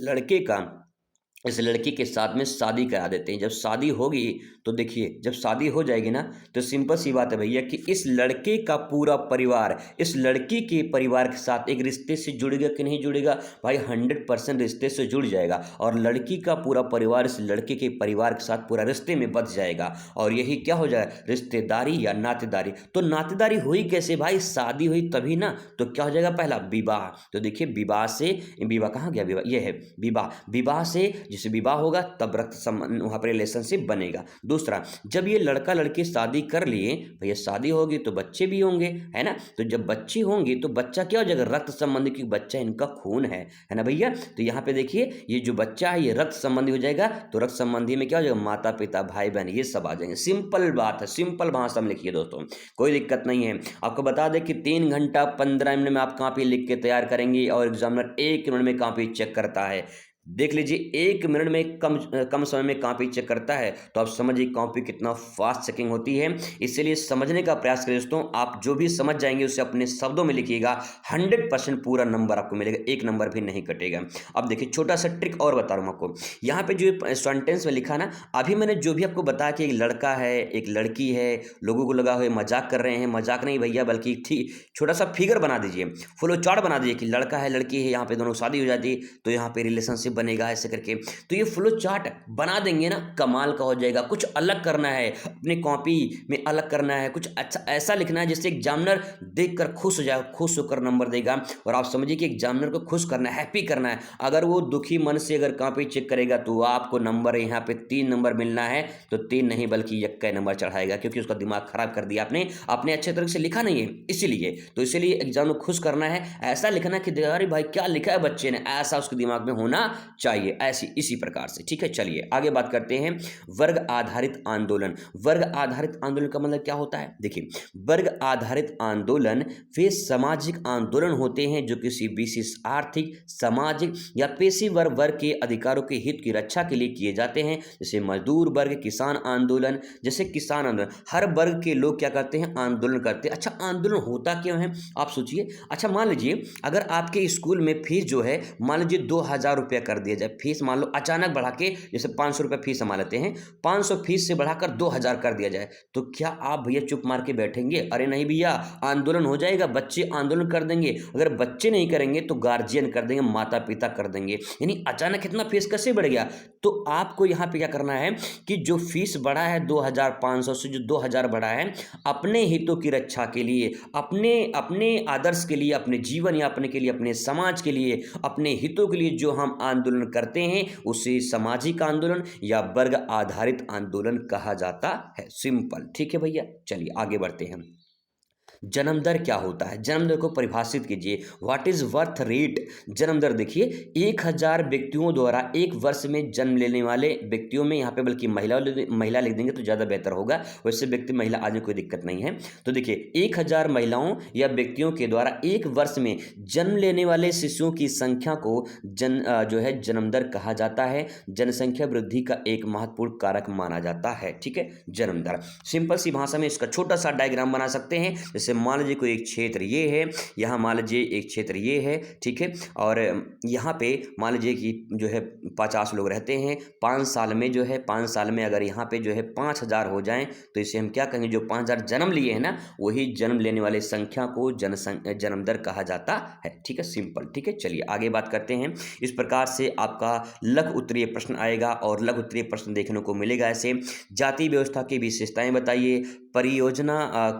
Speaker 1: लड़की के साथ में शादी करा देते हैं। जब शादी होगी तो देखिए, जब शादी हो जाएगी ना, तो सिंपल सी बात है भैया कि इस लड़के का पूरा परिवार इस लड़की के परिवार के साथ एक रिश्ते से जुड़ेगा कि नहीं जुड़ेगा? भाई 100% रिश्ते से जुड़ जाएगा, और लड़की का पूरा परिवार इस लड़के के परिवार के साथ पूरा रिश्ते में बच जाएगा, और यही क्या हो जाए? रिश्तेदारी या नातेदारी। तो नातेदारी हुई कैसे भाई? शादी हुई तभी ना। तो क्या हो जाएगा? पहला विवाह। तो देखिए, विवाह से, विवाह कहाँ गया? विवाह ये है विवाह। विवाह से जैसे विवाह होगा तब रक्त संबंध, वहाँ पर रिलेशनशिप बनेगा। दूसरा, जब ये लड़का लड़की शादी कर लिए, भैया शादी होगी तो बच्चे भी होंगे, है ना? तो जब बच्चे होंगे तो बच्चा क्या हो जाएगा? रक्त संबंधी, क्योंकि बच्चा इनका खून है ना भैया? तो यहाँ पे देखिए, ये जो बच्चा है ये रक्त संबंधी हो जाएगा। तो रक्त संबंधी में क्या हो जाएगा? माता पिता, भाई बहन, ये सब आ जाएंगे। सिंपल बात है, सिंपल भाषा में लिखिए दोस्तों, कोई दिक्कत नहीं है। आपको बता दें कि 3 घंटा 15 मिनट में आप कॉपी लिख के तैयार करेंगे, और एग्जामिनर 1 मिनट में कॉपी चेक करता है। देख लीजिए, 1 मिनट में कम समय में कॉपी चेक करता है, तो आप समझिए कॉपी कितना फास्ट चेकिंग होती है। इसलिए समझने का प्रयास करें दोस्तों, आप जो भी समझ जाएंगे उसे अपने शब्दों में लिखिएगा, 100% पूरा नंबर आपको मिलेगा, 1 नंबर भी नहीं कटेगा। अब देखिए, छोटा सा ट्रिक और बता रहा हूँ आपको। यहाँ पे जो सेंटेंस में लिखा ना, अभी मैंने जो भी आपको बताया कि एक लड़का है, एक लड़की है, लोगों को लगा हुआ मजाक कर रहे हैं, मजाक नहीं भैया, बल्कि छोटा सा फिगर बना दीजिए, फ्लो चार्ट बना दीजिए कि लड़का है, लड़की है, यहाँ पे दोनों शादी हो जाती है, तो यहाँ पे रिलेशनशिप बनेगा ऐसे करके। तो ये फ्लो चार्ट बना देंगे ना, कमाल का हो जाएगा। कुछ अलग करना है, अपनी कॉपी में अलग करना है, कुछ अच्छा ऐसा लिखना है जिससे एग्जामिनर देखकर खुश हो जाए, खुश होकर नंबर देगा। और आप समझिए कि एग्जामिनर को खुश करना है, हैप्पी करना है। अगर वो दुखी मन से अगर कॉपी चेक करेगा तो आपको नंबर यहाँ पे 3 नंबर मिलना है, तो 3 नहीं बल्कि 1 नंबर चढ़ाएगा, क्योंकि उसका दिमाग खराब कर दिया आपने अच्छे तरह से लिखा नहीं है, इसीलिए। तो इसीलिए एग्जाम को खुश करना है, ऐसा लिखना कि अरे भाई क्या लिखा है बच्चे ने, ऐसा उसके दिमाग में होना चाहिए, ऐसी इसी प्रकार से। ठीक है, चलिए आगे बात करते हैं। वर्ग आधारित आंदोलन। वर्ग आधारित आंदोलन का मतलब क्या होता है? देखिए, वर्ग आधारित आंदोलन वे सामाजिक आंदोलन होते हैं जो किसी विशेष आर्थिक, सामाजिक या पेशेवर वर्ग के अधिकारों के हित की रक्षा के लिए किए जाते हैं। जैसे मजदूर वर्ग, किसान आंदोलन। जैसे किसान आंदोलन, हर वर्ग के लोग क्या करते हैं? आंदोलन करते हैं। अच्छा, आंदोलन होता क्यों है आप सोचिए। अच्छा, मान लीजिए अगर आपके स्कूल में फीस जो है मान लीजिए 2000 रुपया कर कर दिया जाए, फीस मान लो अचानक बढ़ा के, जैसे 500 रुपये फीस हम लेते हैं, 500 फीस से बढ़ाकर 2000 कर दिया जाए, तो क्या आप भैया चुप मार के बैठेंगे? अरे नहीं भैया, आंदोलन हो जाएगा, बच्चे आंदोलन कर देंगे। अगर बच्चे नहीं करेंगे तो गार्जियन कर देंगे, माता पिता कर देंगे। यानी अचानक इतना फीस कैसे बढ़ गया? तो आपको यहाँ पे क्या करना है कि जो फीस बढ़ा है 2500 से, जो 2000 बढ़ा है, अपने हितों की रक्षा के लिए, अपने अपने आदर्श के लिए, अपने जीवन यापन के लिए, अपने समाज के लिए, अपने हितों के लिए जो हम आंदोलन करते हैं उसे सामाजिक आंदोलन या वर्ग आधारित आंदोलन कहा जाता है। सिंपल, ठीक है भैया। चलिए आगे बढ़ते हैं। जन्म दर क्या होता है? जन्म दर को परिभाषित कीजिए। What is birth rate? जन्म दर देखिए, 1000 व्यक्तियों द्वारा एक वर्ष में जन्म लेने वाले व्यक्तियों में, यहाँ पे बल्कि महिला लिख देंगे तो ज़्यादा बेहतर होगा, वैसे व्यक्ति महिला आदि कोई दिक्कत नहीं है। तो देखिए 1000 महिलाओं या व्यक्तियों के द्वारा एक वर्ष में जन्म लेने वाले शिशुओं की संख्या को जो है जन्म दर कहा जाता है। जनसंख्या वृद्धि का एक महत्वपूर्ण कारक माना जाता है। ठीक है, जन्म दर। सिंपल सी भाषा में इसका छोटा सा डायग्राम बना सकते हैं। जैसे मान लीजिए कोई एक क्षेत्र ये है, यहाँ मान लीजिए एक क्षेत्र ये है, ठीक है, और यहाँ पे मान लीजिए कि जो है 50 लोग रहते हैं। 5 साल में जो है, 5 साल में अगर यहाँ पे जो है 5000 हो जाएं तो इसे हम क्या कहेंगे? जो 5000 जन्म लिए हैं ना, वही जन्म लेने वाले संख्या को जन्म दर कहा जाता है। ठीक है, सिंपल। ठीक है, चलिए आगे बात करते हैं। इस प्रकार से आपका लघु उत्तरीय प्रश्न आएगा और लघु उत्तरीय प्रश्न देखने को मिलेगा ऐसे। जाति व्यवस्था की विशेषताएं बताइए, परियोजना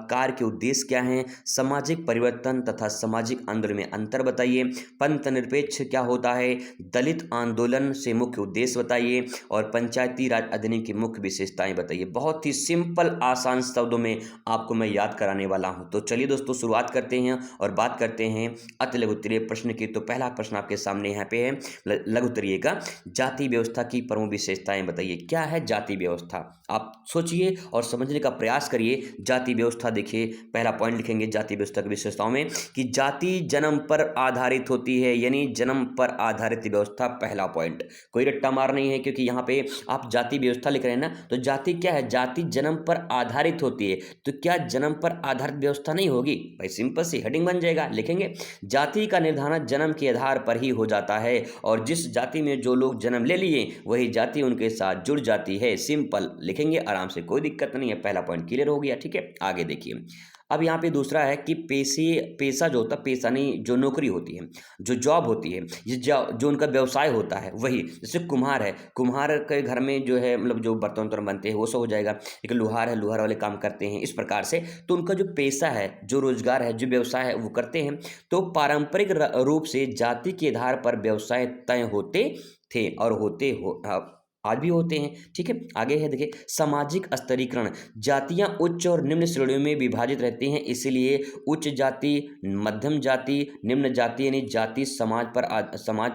Speaker 1: कार्य के उद्देश्य क्या हैं, सामाजिक परिवर्तन तथा सामाजिक आंदोलन में अंतर बताइए, पंथ निरपेक्ष क्या होता है, दलित आंदोलन से मुख्य उद्देश्य बताइए, और पंचायती राज अधिनियम की मुख्य विशेषताएं बताइए। बहुत ही सिंपल आसान शब्दों में आपको मैं याद कराने वाला हूं। तो चलिए दोस्तों शुरुआत करते हैं और बात करते हैं अति लघु उत्तरीय प्रश्न की। तो पहला प्रश्न आपके सामने यहाँ पे है लघु उत्तरीय का, जाति व्यवस्था की प्रमुख विशेषताएं बताइए। क्या है जाति व्यवस्था? आप सोचिए और समझने का प्रयास करिए। जाति व्यवस्था देखिए, पहला पॉइंट लिखेंगे जाति व्यवस्था की विशेषताओं में कि जाति जन्म पर आधारित होती है, यानी जन्म पर आधारित व्यवस्था। पहला पॉइंट, कोई रट्टा मार नहीं है, क्योंकि यहाँ पे आप जाति व्यवस्था लिख रहे हैं ना, तो जाति क्या है? जाति जन्म पर आधारित होती है, तो क्या जन्म पर आधारित व्यवस्था नहीं होगी? भाई सिंपल सी हेडिंग बन जाएगा, लिखेंगे जाति का निर्धारण जन्म के आधार पर ही हो जाता है, और जिस जाति में जो लोग जन्म ले लिए वही जाति उनके साथ जुड़ जाती है। सिंपल, लिखेंगे आराम से, कोई दिक्कत नहीं है। पहला पॉइंट क्लियर हो गया। ठीक है, आगे देखिए। अब यहाँ पे दूसरा है कि पेशा जो होता है, पेशा नहीं, जो नौकरी होती है, जो जॉब होती है, जो उनका व्यवसाय होता है, वही जैसे कुम्हार है, कुम्हार के घर में जो है मतलब जो बर्तन वर्तन बनते हैं वो सब हो जाएगा। एक लोहार है, लोहार वाले काम करते हैं, इस प्रकार से। तो उनका जो पेशा है, जो रोजगार है, जो व्यवसाय है वो करते हैं। तो पारंपरिक रूप से जाति के आधार पर व्यवसाय तय होते थे और आज भी होते हैं। ठीक है, आगे है देखिए, सामाजिक स्तरीकरण, जातियां उच्च और निम्न श्रेणियों में विभाजित रहती हैं, इसलिए उच्च जाति, मध्यम जाति, निम्न जाति, यानी जाति समाज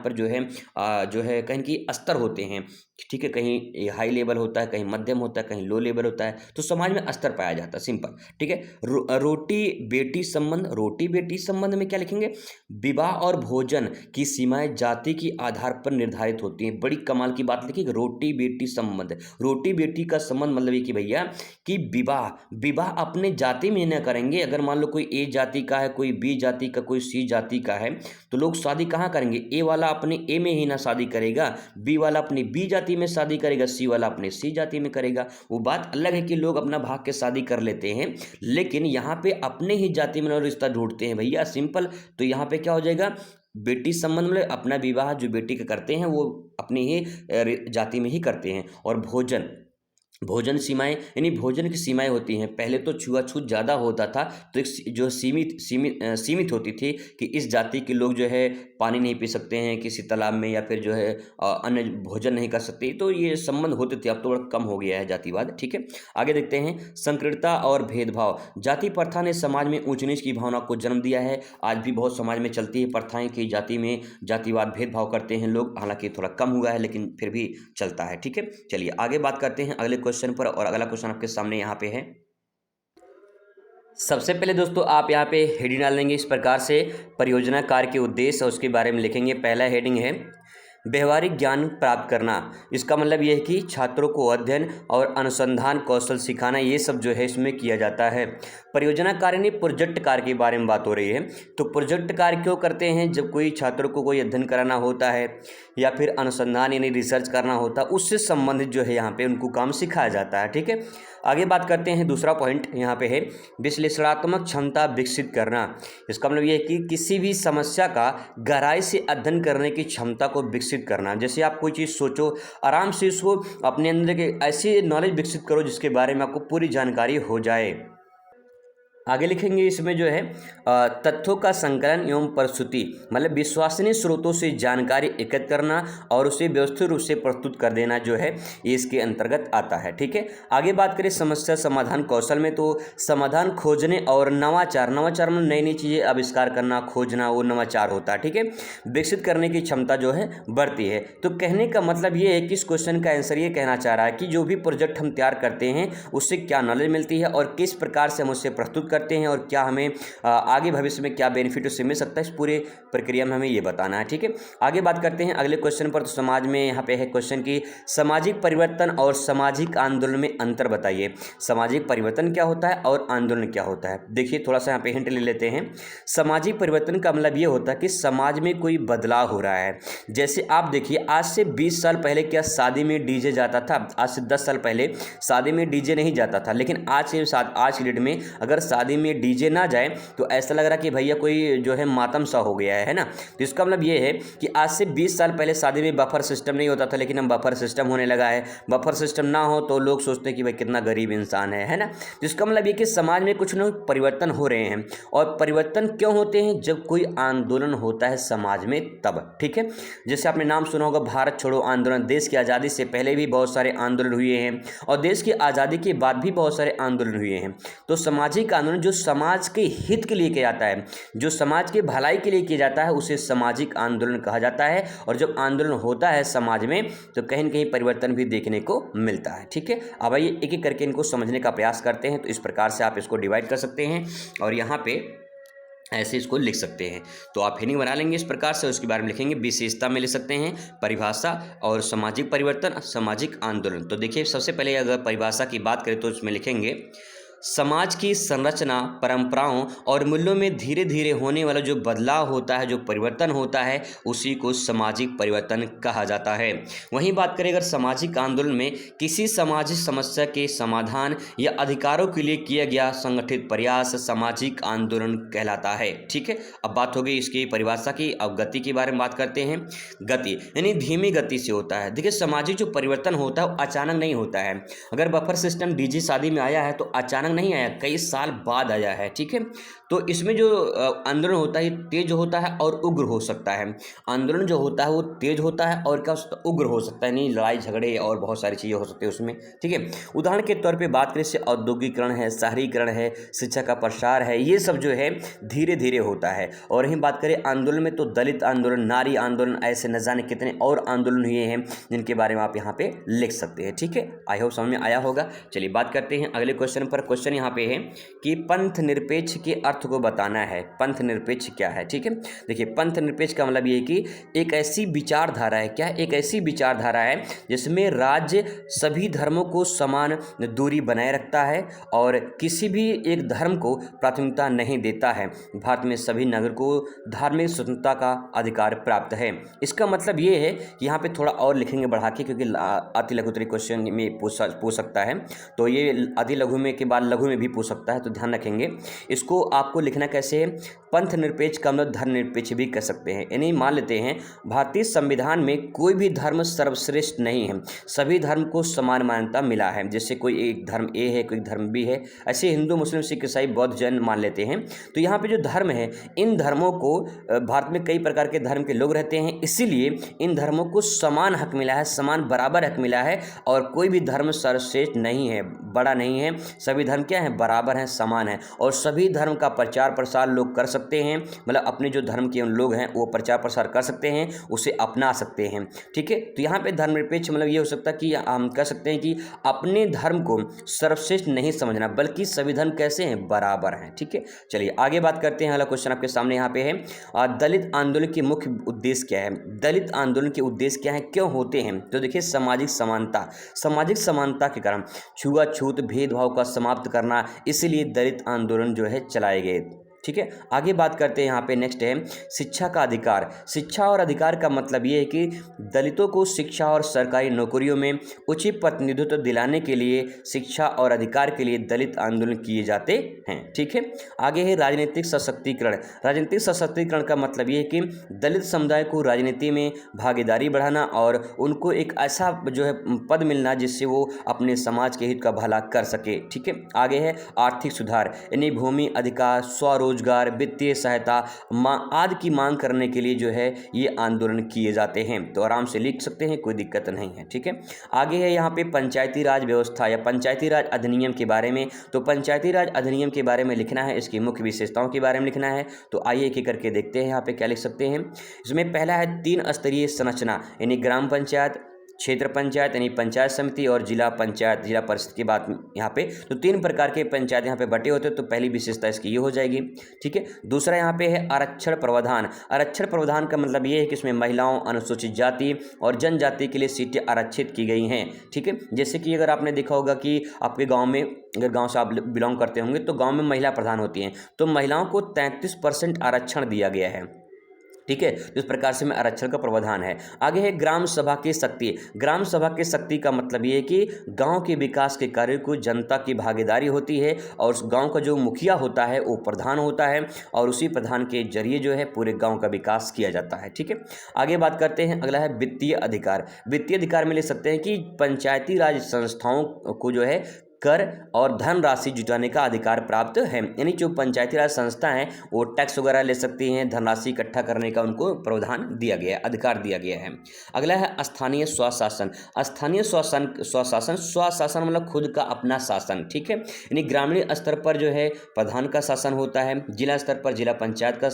Speaker 1: पर जो है कहीं की स्तर होते हैं। ठीक है, कहीं हाई लेवल होता है, कहीं मध्यम होता है, कहीं लो लेवल होता है, तो समाज में स्तर पाया जाता है। सिंपल। ठीक है, रोटी बेटी संबंध, रोटी बेटी संबंध में क्या लिखेंगे? विवाह और भोजन की सीमाएं जाति के आधार पर निर्धारित होती हैं। बड़ी कमाल की बात लिखी, रोटी बेटी संबंध। रोटी बेटी का संबंध मतलब ये कि भैया कि विवाह अपने जाति में न करेंगे। अगर मान लो कोई ए जाति का है, कोई बी जाति का, कोई सी जाति का है, तो लोग शादी कहाँ करेंगे? ए वाला अपने ए में ही ना शादी करेगा, बी वाला अपनी बी जाति में शादी करेगा, सी वाला अपने सी जाति में करेगा। वो बात अलग है कि लोग अपना भाग के शादी कर लेते हैं, लेकिन यहाँ पे अपने ही जाति में रिश्ता ढूंढते हैं भैया। सिंपल। तो यहाँ पे क्या हो जाएगा? बेटी संबंध में अपना विवाह जो बेटी का करते हैं वो अपनी ही जाति में ही करते हैं। और भोजन सीमाएं, यानी भोजन की सीमाएं होती हैं। पहले तो छुआछूत ज़्यादा होता था, तो एक जो सीमित होती थी कि इस जाति के लोग जो है पानी नहीं पी सकते हैं किसी तालाब में, या फिर जो है अन्य भोजन नहीं कर सकते। तो ये संबंध होते थे, अब तो बड़ा कम हो गया है जातिवाद। ठीक है, आगे देखते हैं, संकीर्णता और भेदभाव। जाति प्रथा ने समाज में ऊंच नीच की भावना को जन्म दिया है। आज भी बहुत समाज में चलती है प्रथाएं कि जाति में जातिवाद भेदभाव करते हैं लोग, हालांकि थोड़ा कम हुआ है लेकिन फिर भी चलता है। ठीक है, चलिए आगे बात करते हैं अगले क्वेश्चन पर, और अगला क्वेश्चन आपके सामने यहाँ पे है। सबसे पहले दोस्तों आप यहाँ पे हेडिंग डाल देंगे इस प्रकार से, परियोजना कार्य के उद्देश्य और उसके बारे में लिखेंगे। पहला हेडिंग है व्यवहारिक ज्ञान प्राप्त करना, इसका मतलब ये है कि छात्रों को अध्ययन और अनुसंधान कौशल सिखाना, ये सब जो है इसमें किया जाता है। परियोजना कार्य नहीं, प्रोजेक्ट कार्य के बारे में बात हो रही है। तो प्रोजेक्ट कार्य क्यों करते हैं? जब कोई छात्रों को कोई अध्ययन कराना होता है या फिर अनुसंधान यानी रिसर्च करना होता है, उससे संबंधित जो है यहाँ पे उनको काम सिखाया जाता है। ठीक है, आगे बात करते हैं। दूसरा पॉइंट यहाँ पे है विश्लेषणात्मक क्षमता विकसित करना। इसका मतलब ये है कि किसी भी समस्या का गहराई से अध्ययन करने की क्षमता को विकसित करना। जैसे आप कोई चीज़ सोचो, आराम से उसको अपने अंदर के ऐसी नॉलेज विकसित करो जिसके बारे में आपको पूरी जानकारी हो जाए। आगे लिखेंगे इसमें जो है तथ्यों का संकलन एवं प्रस्तुति, मतलब विश्वसनीय स्रोतों से जानकारी एकत्र करना और उसे व्यवस्थित रूप से प्रस्तुत कर देना जो है ये इसके अंतर्गत आता है। ठीक है, आगे बात करें समस्या समाधान कौशल में, तो समाधान खोजने और नवाचार में नई नई चीज़ें आविष्कार करना, खोजना, वो नवाचार होता है। ठीक है, विकसित करने की क्षमता जो है बढ़ती है। तो कहने का मतलब ये है कि इस क्वेश्चन का आंसर ये कहना चाह रहा है कि जो भी प्रोजेक्ट हम तैयार करते हैं उससे क्या नॉलेज मिलती है और किस प्रकार से हम उससे प्रस्तुत करते हैं और क्या हमें आगे भविष्य में क्या बेनिफिट उससे मिल सकता है, इस पूरे प्रक्रिया में हमें ये बताना है। ठीक है, आगे बात करते हैं अगले क्वेश्चन पर। तो समाज में यहाँ पे है क्वेश्चन की सामाजिक परिवर्तन और सामाजिक आंदोलन में अंतर बताइए। सामाजिक परिवर्तन क्या होता है और आंदोलन क्या होता है? देखिए थोड़ा सा यहाँ पे हिंट ले लेते हैं। सामाजिक परिवर्तन का मतलब ये होता है कि समाज में कोई बदलाव हो रहा है। जैसे आप देखिए, आज से 20 साल पहले क्या शादी में डीजे जाता था? आज से 10 साल पहले शादी में डीजे नहीं जाता था, लेकिन आज की डेट में अगर शादी में डीजे ना जाए तो ऐसा लग रहा कि भैया कोई जो है मातम सा हो गया है ना। तो इसका मतलब ये है कि आज से 20 साल पहले शादी में बफर सिस्टम नहीं होता था, लेकिन अब बफर सिस्टम होने लगा है। बफर सिस्टम ना हो तो लोग सोचते हैं कि भाई कितना गरीब इंसान है ना। तो इसका मतलब ये कि समाज में कुछ न कुछ परिवर्तन हो रहे हैं। और परिवर्तन क्यों होते हैं? जब कोई आंदोलन होता है समाज में तब। ठीक है, जैसे आपने नाम सुना होगा भारत छोड़ो आंदोलन। देश की आज़ादी से पहले भी बहुत सारे आंदोलन हुए हैं और देश की आज़ादी के बाद भी बहुत सारे आंदोलन हुए हैं। तो सामाजिक आंदोलन जो समाज के हित के लिए किया जाता है, जो समाज के भलाई के लिए किया जाता है, उसे सामाजिक आंदोलन कहा जाता है। और जब आंदोलन होता है समाज में तो कहीं न कहीं परिवर्तन भी देखने को मिलता है। ठीक है, अब आइए एक एक करके इनको समझने का प्रयास करते हैं। तो इस प्रकार से आप इसको डिवाइड कर सकते हैं और यहाँ पे ऐसे इसको लिख सकते हैं। तो आप हेडिंग बना लेंगे इस प्रकार से, उसके बारे में लिखेंगे विशेषता में ले सकते हैं, परिभाषा और सामाजिक परिवर्तन, सामाजिक आंदोलन। तो देखिए सबसे पहले अगर परिभाषा की बात करें तो इसमें लिखेंगे समाज की संरचना, परंपराओं और मूल्यों में धीरे धीरे होने वाला जो बदलाव होता है, जो परिवर्तन होता है, उसी को सामाजिक परिवर्तन कहा जाता है। वहीं बात करें अगर सामाजिक आंदोलन में किसी सामाजिक समस्या के समाधान या अधिकारों के लिए किया गया संगठित प्रयास सामाजिक आंदोलन कहलाता है। ठीक है, अब बात हो गई इसकी परिभाषा की। अब गति के बारे में बात करते हैं। गति यानी धीमी गति से होता है। देखिए सामाजिक जो परिवर्तन होता है वो अचानक नहीं होता है। अगर बफर सिस्टम डीजे शादी में आया है तो अचानक नहीं आया, कई साल बाद आया है। ठीक है, तो इसमें जो आंदोलन होता है तेज होता है और उग्र हो सकता है। आंदोलन जो होता है वो तेज होता है और क्या उग्र हो सकता है, नहीं लड़ाई झगड़े और बहुत सारी चीज़ें हो सकती है उसमें। ठीक है, उदाहरण के तौर पे बात करें, औद्योगिकरण है, शहरीकरण है, शिक्षा का प्रसार है, ये सब जो है धीरे धीरे होता है। और यही बात करें आंदोलन में तो दलित आंदोलन, नारी आंदोलन, ऐसे न जाने कितने और आंदोलन हुए हैं जिनके बारे में आप यहाँ पे लिख सकते हैं। ठीक है, आई होप समझ में आया होगा। चलिए बात करते हैं अगले क्वेश्चन पर। क्वेश्चन यहाँ पे है कि पंथ निरपेक्ष के अर्थ को बताना है। पंथ निरपेक्ष क्या है? ठीक है, देखिए पंथ निरपेक्ष का मतलब ये है कि एक ऐसी विचारधारा है, क्या एक ऐसी विचारधारा है जिसमें राज्य सभी धर्मों को समान दूरी बनाए रखता है और किसी भी एक धर्म को प्राथमिकता नहीं देता है। भारत में सभी नागरिकों को धार्मिक स्वतंत्रता का अधिकार प्राप्त है। इसका मतलब ये है कि यहाँ पे थोड़ा और लिखेंगे बढ़ा के, क्योंकि अति लघुत्तरी क्वेश्चन में पूछ सकता है। तो ये अति लघु में के बाद लघु में भी पूछ सकता है, तो ध्यान रखेंगे। इसको आपको लिखना कैसे है? पंथ निरपेक्ष का मतलब धर्म निरपेक्ष भी कह सकते हैं। यानी मान लेते हैं भारतीय संविधान में कोई भी धर्म सर्वश्रेष्ठ नहीं है, सभी धर्म को समान मान्यता मिला है। जैसे कोई एक धर्म ए है, कोई धर्म बी है, ऐसे हिंदू, मुस्लिम, सिख, ईसाई, बौद्ध, जैन मान लेते हैं। तो यहाँ पे जो धर्म है, इन धर्मों को भारत में कई प्रकार के धर्म के लोग रहते हैं, इसीलिए इन धर्मों को समान हक मिला है, समान बराबर हक मिला है और कोई भी धर्म सर्वश्रेष्ठ नहीं है, बड़ा नहीं है। सभी धर्म धर्म क्या है, बराबर हैं, समान हैं और सभी धर्म का प्रचार प्रसार लोग कर सकते हैं, मतलब अपने जो धर्म के लोग हैं वो प्रचार प्रसार कर सकते हैं, उसे अपना सकते हैं। ठीक है, तो यहाँ पे धर्मनिरपेक्ष मतलब ये हो सकता है कि हम कह सकते हैं कि अपने धर्म को सर्वश्रेष्ठ नहीं समझना, बल्कि सभी धर्म कैसे हैं, बराबर हैं। ठीक है, चलिए आगे बात करते हैं। अगला क्वेश्चन आपके सामने यहाँ पे है, दलित आंदोलन के मुख्य उद्देश्य क्या है। दलित आंदोलन के उद्देश्य क्या है, क्यों होते हैं, तो देखिए सामाजिक समानता, सामाजिक समानता के कारण छुआछूत भेदभाव का समाप्त करना, इसलिए दलित आंदोलन जो है चलाए गए। ठीक है, आगे बात करते हैं। यहाँ पे नेक्स्ट है शिक्षा का अधिकार। शिक्षा और अधिकार का मतलब ये है कि दलितों को शिक्षा और सरकारी नौकरियों में उचित प्रतिनिधित्व दिलाने के लिए शिक्षा और अधिकार के लिए दलित आंदोलन किए जाते हैं। ठीक है, आगे है राजनीतिक सशक्तिकरण। राजनीतिक सशक्तिकरण का मतलब ये है कि दलित समुदाय को राजनीति में भागीदारी बढ़ाना और उनको एक ऐसा जो है पद मिलना जिससे वो अपने समाज के हित का भला कर सके। ठीक है, आगे है आर्थिक सुधार, यानी भूमि अधिकार, स्वरोजगार, वित्तीय सहायता आदि की मांग करने के लिए जो है ये आंदोलन किए जाते हैं। तो आराम से लिख सकते हैं, कोई दिक्कत नहीं है। ठीक है, आगे है यहाँ पे पंचायती राज व्यवस्था या पंचायती राज अधिनियम के बारे में। तो पंचायती राज अधिनियम के बारे में लिखना है, इसकी मुख्य विशेषताओं के बारे में लिखना है। तो आइए एक एक करके देखते हैं यहाँ पे क्या लिख सकते हैं। इसमें पहला है 3 स्तरीय संरचना, यानी ग्राम पंचायत, क्षेत्र पंचायत यानी पंचायत समिति और जिला पंचायत, जिला परिषद की बात यहाँ पे। तो 3 प्रकार के पंचायत यहाँ पे बटे होते हैं, तो पहली विशेषता इसकी ये हो जाएगी। ठीक है, दूसरा यहाँ पे है आरक्षण प्रावधान। आरक्षण प्रावधान का मतलब ये है कि इसमें महिलाओं, अनुसूचित जाति और जनजाति के लिए सीटें आरक्षित की गई हैं। ठीक है, जैसे कि अगर आपने देखा होगा कि आपके गाँव में, अगर गांव से आप बिलोंग करते होंगे तो गांव में महिला प्रधान होती हैं, तो महिलाओं को 33% आरक्षण दिया गया है। ठीक है, इस प्रकार से में आरक्षण का प्रावधान है। आगे है ग्राम सभा की शक्ति। ग्राम सभा की शक्ति का मतलब ये है कि गांव के विकास के कार्य को जनता की भागीदारी होती है और उस गांव का जो मुखिया होता है वो प्रधान होता है और उसी प्रधान के जरिए जो है पूरे गांव का विकास किया जाता है। ठीक है, आगे बात करते हैं। अगला है वित्तीय अधिकार। वित्तीय अधिकार में ले सकते हैं कि पंचायती राज संस्थाओं को जो है कर और धनराशि जुटाने का अधिकार प्राप्त है, यानी जो पंचायती राज संस्था हैं वो टैक्स वगैरह ले सकती हैं, धनराशि इकट्ठा करने का उनको प्रावधान दिया गया है, अधिकार दिया गया है। अगला है स्थानीय स्वशासन। स्थानीय स्वशासन मतलब खुद का अपना शासन। ठीक है, यानी ग्रामीण स्तर पर जो है प्रधान का शासन होता है, जिला स्तर पर जिला पंचायत का,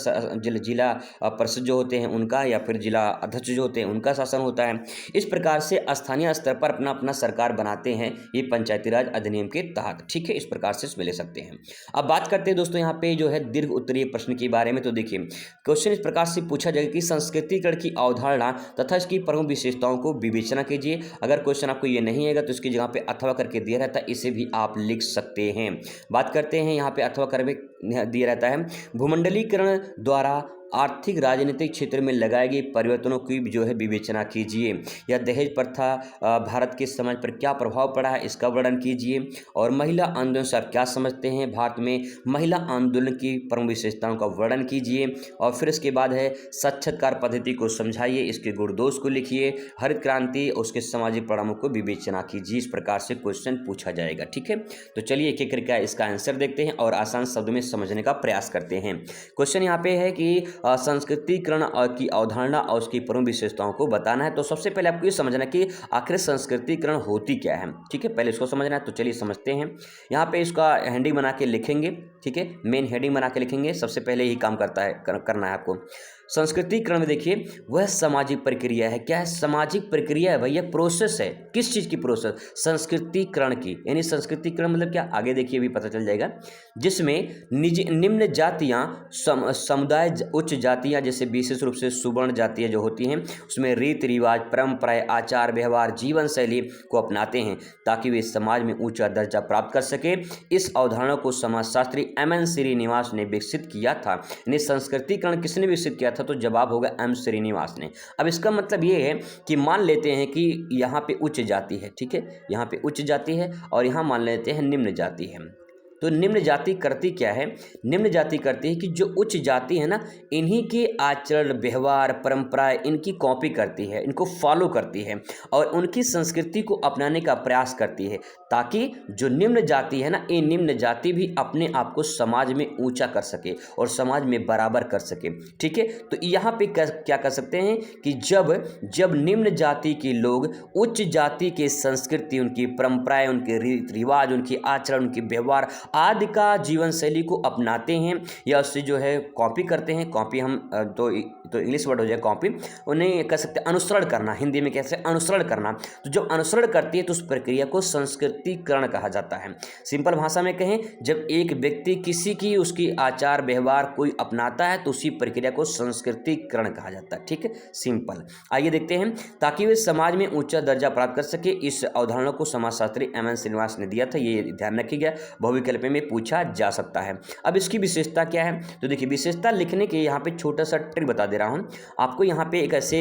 Speaker 1: जिला परिषद जो होते हैं उनका, या फिर जिला अध्यक्ष जो होते हैं उनका शासन होता है। इस प्रकार से स्थानीय स्तर पर अपना अपना सरकार बनाते हैं ये पंचायती राज अधिनियम के तहत। ठीक है, इस प्रकार से इसमें ले सकते हैं। अब बात करते हैं दोस्तों यहाँ पे जो है दीर्घ उत्तरीय प्रश्न के बारे में। तो देखिए क्वेश्चन इस प्रकार से पूछा जाएगा कि संस्कृतिकरण की अवधारणा तथा इसकी प्रमुख विशेषताओं को विवेचना कीजिए। अगर क्वेश्चन आपको ये नहीं आएगा तो इसकी जगह पे अथवा करके दिया रहता है, इसे भी आप लिख सकते हैं। बात करते हैं यहाँ पे अथवा करके दिया रहता है, भूमंडलीकरण द्वारा आर्थिक राजनीतिक क्षेत्र में लगाए गए परिवर्तनों की जो है विवेचना कीजिए, या दहेज प्रथा भारत के समाज पर क्या प्रभाव पड़ा है इसका वर्णन कीजिए, और महिला आंदोलन से आप क्या समझते हैं, भारत में महिला आंदोलन की प्रमुख विशेषताओं का वर्णन कीजिए, और फिर इसके बाद है साक्षात्कार पद्धति को समझाइए, इसके गुण दोष को लिखिए, हरित क्रांति और उसके सामाजिक परिणामों को विवेचना कीजिए। इस प्रकार से क्वेश्चन पूछा जाएगा। ठीक है, तो चलिए एक एक करके इसका आंसर देखते हैं और आसान शब्दों में समझने का प्रयास करते हैं। क्वेश्चन यहाँ पे है कि संस्कृतिकरण की अवधारणा और उसकी प्रमुख विशेषताओं को बताना है। तो सबसे पहले आपको ये समझना है कि आखिर संस्कृतिकरण होती क्या है। ठीक है, पहले इसको समझना है, तो चलिए समझते हैं। यहाँ पे इसका हेडिंग बना के लिखेंगे। ठीक है, मेन हेडिंग बना के लिखेंगे, सबसे पहले यही काम करना है आपको। संस्कृतिकरण में देखिए वह सामाजिक प्रक्रिया है। क्या है, सामाजिक प्रक्रिया है भैया, प्रोसेस है। किस चीज़ की प्रोसेस, संस्कृतिकरण की, यानी संस्कृतिकरण मतलब क्या, आगे देखिए भी पता चल जाएगा, जिसमें निम्न जातियाँ समुदाय उच्च जातियाँ जैसे विशेष रूप से सुवर्ण जातियाँ जो होती हैं उसमें रीति रिवाज, परंपराएं, आचार व्यवहार, जीवन शैली को अपनाते हैं ताकि वे समाज में ऊंचा दर्जा प्राप्त कर सके। इस अवधारणा को समाजशास्त्री एम श्रीनिवास ने विकसित किया था। यानी संस्कृतिकरण किसने विकसित किया था, तो जवाब होगा एम श्रीनिवास ने। अब इसका मतलब ये है कि मान लेते हैं कि यहाँ पे उच्च जाति है। ठीक है, यहाँ पे उच्च जाति है और यहाँ मान लेते हैं निम्न जाति है। तो निम्न जाति करती क्या है? निम्न जाति करती है कि जो उच्च जाति है ना, इन्हीं के आचरण, व्यवहार, परंपराएं इनकी कॉपी करती है, इनको फॉलो करती है और उनकी संस्कृति को अपनाने का प्रयास करती है, ताकि जो निम्न जाति है ना, ये निम्न जाति भी अपने आप को समाज में ऊंचा कर सके और समाज में बराबर कर सके। ठीक है, तो यहाँ पे क्या कर सकते हैं कि जब निम्न जाति के लोग उच्च जाति के संस्कृति, उनकी परंपराएं, उनके रीति रिवाज, उनकी आचरण, उनके व्यवहार आदि का जीवन शैली को अपनाते हैं या उससे जो है कॉपी करते हैं। कॉपी हम तो इंग्लिश वर्ड हो जाए कॉपी, उन्हें कह सकते हैं अनुसरण करना, हिंदी में कैसे अनुसरण करना। तो जब अनुसरण करती है तो उस प्रक्रिया को संस्कृतिकरण कहा जाता है। सिंपल भाषा में कहें, जब एक व्यक्ति किसी की उसकी आचार व्यवहार कोई अपनाता है तो उसी प्रक्रिया को संस्कृतिकरण कहा जाता है। ठीक है, सिंपल। आइए देखते हैं, ताकि वे समाज में ऊंचा दर्जा प्राप्त कर सके। इस अवधारणा को समाजशास्त्री एम एन श्रीनिवास ने दिया था, ये ध्यान रखिएगा, बहुविकल्प में पूछा जा सकता है। अब इसकी विशेषता क्या है? तो देखिए, विशेषता लिखने के यहाँ पे छोटा सा ट्रिक बता दे रहा हूँ आपको। यहाँ पे एक ऐसे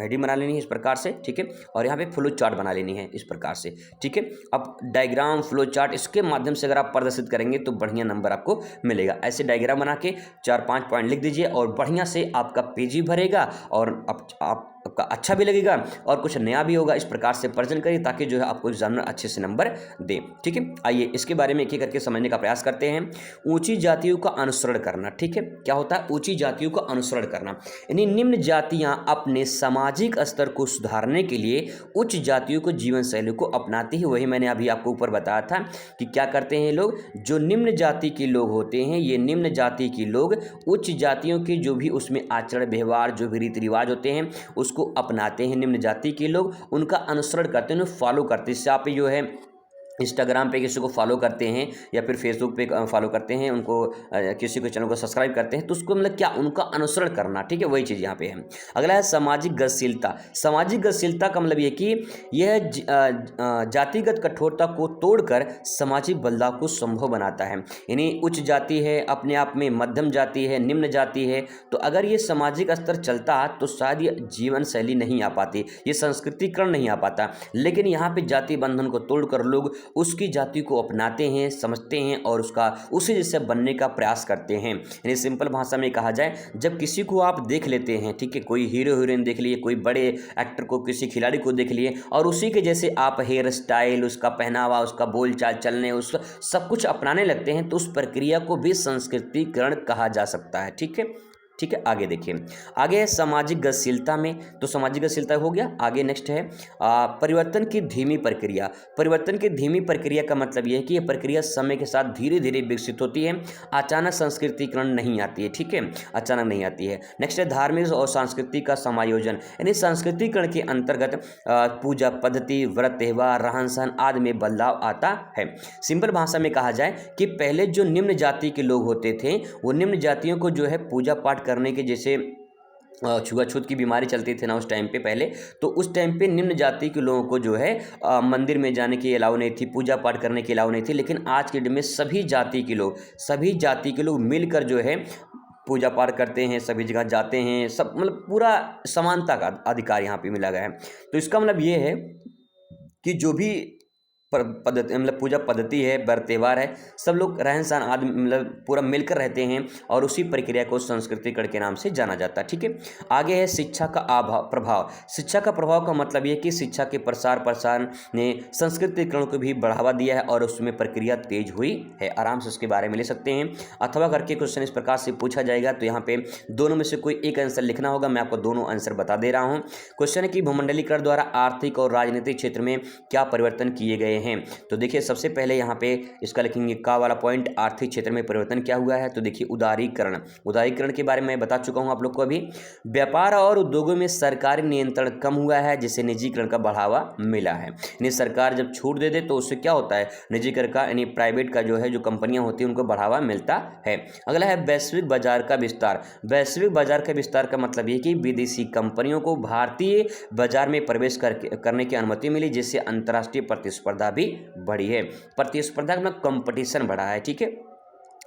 Speaker 1: हेडिंग बना लेनी है इस प्रकार से, ठीक है, और यहाँ पे फ्लो चार्ट बना लेनी है इस प्रकार से। ठीक है, अब डायग्राम, फ्लो चार्ट, इसके माध्यम से अगर आप प्रदर्शित करेंगे तो बढ़िया नंबर आपको मिलेगा। ऐसे डायग्राम बना के 4-5 पॉइंट लिख दीजिए और बढ़िया से आपका पेज ही भरेगा और आपका अच्छा भी लगेगा और कुछ नया भी होगा। इस प्रकार से प्रेजेंट करिए ताकि जो है आपको एग्जामिनर अच्छे से नंबर दे। ठीक है, आइए इसके बारे में एक एक करके समझने का प्रयास करते हैं। ऊंची जातियों का अनुसरण करना। ठीक है, क्या होता है? ऊंची जातियों का अनुसरण करना, यानी निम्न जातियां अपने सामाजिक स्तर को सुधारने के लिए उच्च जातियों को जीवन शैली को अपनाती है। वही मैंने अभी आपको ऊपर बताया था कि क्या करते हैं लोग, जो निम्न जाति के लोग होते हैं, ये निम्न जाति के लोग उच्च जातियों के जो भी उसमें आचरण व्यवहार, जो भी रीति रिवाज होते हैं उसको अपनाते हैं। निम्न जाति के लोग उनका अनुसरण करते हैं, उन्हें फॉलो करते हैं। इससे आप जो है इंस्टाग्राम पे किसी को फॉलो करते हैं या फिर फेसबुक पे फॉलो करते हैं, उनको किसी को चैनल को सब्सक्राइब करते हैं, तो उसको मतलब क्या, उनका अनुसरण करना। ठीक है, वही चीज़ यहाँ पे है। अगला है सामाजिक गतिशीलता। सामाजिक गतिशीलता का मतलब ये कि यह जातिगत कठोरता को तोड़कर सामाजिक बदलाव को संभव बनाता है। यानी उच्च जाति है, अपने आप में मध्यम जाति है, निम्न जाति है, तो अगर ये सामाजिक स्तर चलता तो शायद ये जीवन शैली नहीं आ पाती, ये संस्कृतिकरण नहीं आ पाता। लेकिन यहाँ पे जाति बंधन को तोड़कर लोग उसकी जाति को अपनाते हैं, समझते हैं और उसका उसी जैसे बनने का प्रयास करते हैं। यानी सिंपल भाषा में कहा जाए, जब किसी को आप देख लेते हैं, ठीक है, कोई हीरो हीरोइन देख लिए, कोई बड़े एक्टर को, किसी खिलाड़ी को देख लिए और उसी के जैसे आप हेयर स्टाइल, उसका पहनावा, उसका बोल चाल चलने, उस सब कुछ अपनाने लगते हैं, तो उस प्रक्रिया को भी संस्कृतिकरण कहा जा सकता है। ठीक है, ठीक है, आगे देखिए। आगे है सामाजिक गतिशीलता में, तो सामाजिक गतिशीलता हो गया। आगे नेक्स्ट है परिवर्तन की धीमी प्रक्रिया। परिवर्तन की धीमी प्रक्रिया का मतलब यह है कि यह प्रक्रिया समय के साथ धीरे धीरे विकसित होती है, अचानक संस्कृतिकरण नहीं आती है। ठीक है, अचानक नहीं आती है। नेक्स्ट है धार्मिक और सांस्कृतिक का समायोजन, यानी सांस्कृतिकरण के अंतर्गत पूजा पद्धति, व्रत, त्यौहार, रहन सहन आदि में बदलाव आता है। सिंपल भाषा में कहा जाए कि पहले जो निम्न जाति के लोग होते थे, वो निम्न जातियों को जो है पूजा पाठ करने के, जैसे छुआछूत की बीमारी चलती थी ना उस टाइम पे पहले, तो उस टाइम पे निम्न जाति के लोगों को जो है मंदिर में जाने की अलाउ नहीं थी, पूजा पाठ करने की अलाउ नहीं थी। लेकिन आज के डेट में सभी जाति के लोग मिलकर जो है पूजा पाठ करते हैं, सभी जगह जाते हैं, सब मतलब पूरा समानता का अधिकार यहाँ पे मिला गया है। तो इसका मतलब ये है कि जो भी पद्धति, मतलब पूजा पद्धति है, व्रत त्यौहार है, सब लोग रहन सहन आदि मतलब पूरा मिलकर रहते हैं और उसी प्रक्रिया को संस्कृतिकरण के नाम से जाना जाता है। ठीक है, आगे है शिक्षा का प्रभाव। शिक्षा का प्रभाव का मतलब ये कि शिक्षा के प्रसार ने संस्कृतिकरण को भी बढ़ावा दिया है और उसमें प्रक्रिया तेज हुई है। आराम से उसके बारे में ले सकते हैं, अथवा करके क्वेश्चन इस प्रकार से पूछा जाएगा तो यहाँ पे दोनों में से कोई एक आंसर लिखना होगा। मैं आपको दोनों आंसर बता दे रहा हूँ। क्वेश्चन है कि भूमंडलीकरण द्वारा आर्थिक और राजनीतिक क्षेत्र में क्या परिवर्तन किए गए हैं। तो देखिए, सबसे पहले यहाँ पे इसका लिखेंगे का वाला पॉइंट, आर्थिक क्षेत्र में परिवर्तन क्या हुआ है। तो देखिए, उदारीकरण के बारे में बता चुका हूँ आप लोग को अभी। व्यापार और उद्योगों में सरकारी नियंत्रण कम हुआ है, जिससे निजीकरण का बढ़ावा मिला है। यानी सरकार जब छूट दे दे तो उससे क्या होता है, निजीकरण का यानी प्राइवेट का जो है, जो कंपनियां होती हैं उनको बढ़ावा मिलता है। अगला है वैश्विक बाजार का विस्तार। वैश्विक बाजार का विस्तार का मतलब ये कि विदेशी कंपनियों को भारतीय बाजार में प्रवेश करने की अनुमति मिली, जिससे अंतर्राष्ट्रीय प्रतिस्पर्धा भी बढ़ी है। प्रतिस्पर्धा में कंपटीशन बढ़ा है। ठीक है,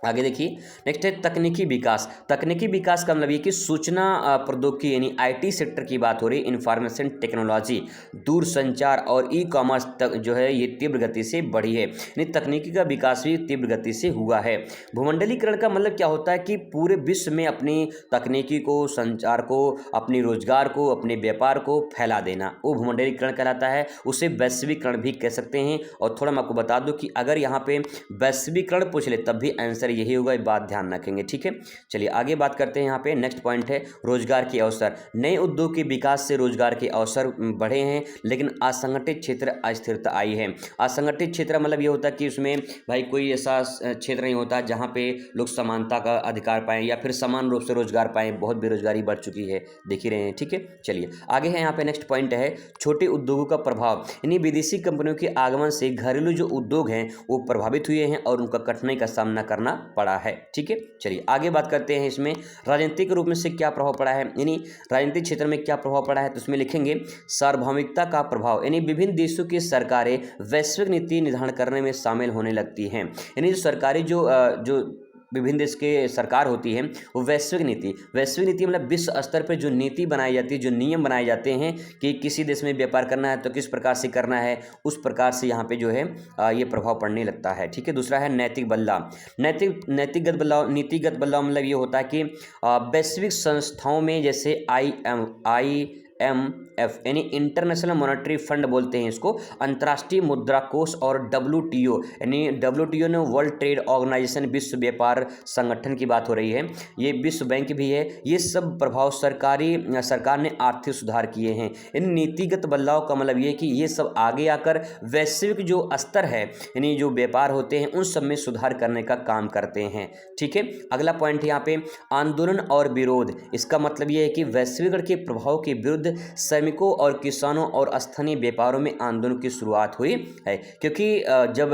Speaker 1: आगे देखिए, नेक्स्ट है तकनीकी विकास। तकनीकी विकास का मतलब ये कि सूचना प्रौद्योगिकी यानी आईटी सेक्टर की बात हो रही है, इंफॉर्मेशन टेक्नोलॉजी, दूरसंचार और ई कॉमर्स तक जो है ये तीव्र गति से बढ़ी है, यानी तकनीकी का विकास भी तीव्र गति से हुआ है। भूमंडलीकरण का मतलब क्या होता है कि पूरे विश्व में अपनी तकनीकी को, संचार को, अपनी रोजगार को, अपने व्यापार को फैला देना, वो भूमंडलीकरण कहलाता है। उसे वैश्वीकरण भी कह सकते हैं। और थोड़ा मैं आपको बता दूं कि अगर यहाँ पे वैश्वीकरण पूछ ले तब भी आंसर यही होगा, ये बात ध्यान रखेंगे, ठीक है। चलिए आगे बात करते हैं। यहाँ पे नेक्स्ट पॉइंट है रोजगार के अवसर। नए उद्योग के विकास से रोजगार के अवसर बढ़े हैं, लेकिन असंगठित क्षेत्र अस्थिरता आई है। असंगठित क्षेत्र मतलब ये होता है कि उसमें भाई कोई ऐसा क्षेत्र नहीं होता जहाँ पे लोग समानता का अधिकार पाएं या फिर समान रूप से रोजगार पाएं। बहुत बेरोजगारी बढ़ चुकी है, देख ही रहे हैं, ठीक है। चलिए आगे है, यहाँ पे नेक्स्ट पॉइंट है छोटे उद्योगों का प्रभाव। यानी विदेशी कंपनियों के आगमन से घरेलू जो उद्योग हैं वो प्रभावित हुए हैं और उनका कठिनाई का सामना करना पड़ा है, ठीक है। चलिए आगे बात करते हैं, इसमें राजनीतिक रूप में से क्या प्रभाव पड़ा है, यानी राजनीतिक क्षेत्र में क्या प्रभाव पड़ा है। तो उसमें लिखेंगे सार्वभौमिकता का प्रभाव, यानी विभिन्न देशों की सरकारें वैश्विक नीति निर्धारण करने में शामिल होने लगती हैं। यानी जो सरकारी जो विभिन्न देश के सरकार होती है वो वैश्विक नीति मतलब विश्व स्तर पर जो नीति बनाई जाती है, जो नियम बनाए जाते हैं कि किसी देश में व्यापार करना है तो किस प्रकार से करना है, उस प्रकार से यहाँ पे जो है ये प्रभाव पड़ने लगता है, ठीक है। दूसरा है नैतिक बदलाव। नीतिगत बदलाव मतलब ये होता है कि वैश्विक संस्थाओं में जैसे IMF यानी इंटरनेशनल मॉनेटरी फंड बोलते हैं इसको, अंतर्राष्ट्रीय मुद्रा कोष और WTO यानी WTO ने वर्ल्ड ट्रेड ऑर्गेनाइजेशन, विश्व व्यापार संगठन की बात हो रही है, ये विश्व बैंक भी है। ये सब प्रभाव सरकार ने आर्थिक सुधार किए हैं। इन नीतिगत बदलाव का मतलब ये कि ये सब आगे आकर वैश्विक जो स्तर है यानी जो व्यापार होते हैं उन सब में सुधार करने का काम करते हैं, ठीक है। अगला पॉइंट यहाँ पे आंदोलन और विरोध। इसका मतलब ये है कि वैश्वीकरण के प्रभाव के विरुद्ध श्रमिकों और किसानों और स्थानीय व्यापारों में आंदोलन की शुरुआत हुई है। क्योंकि जब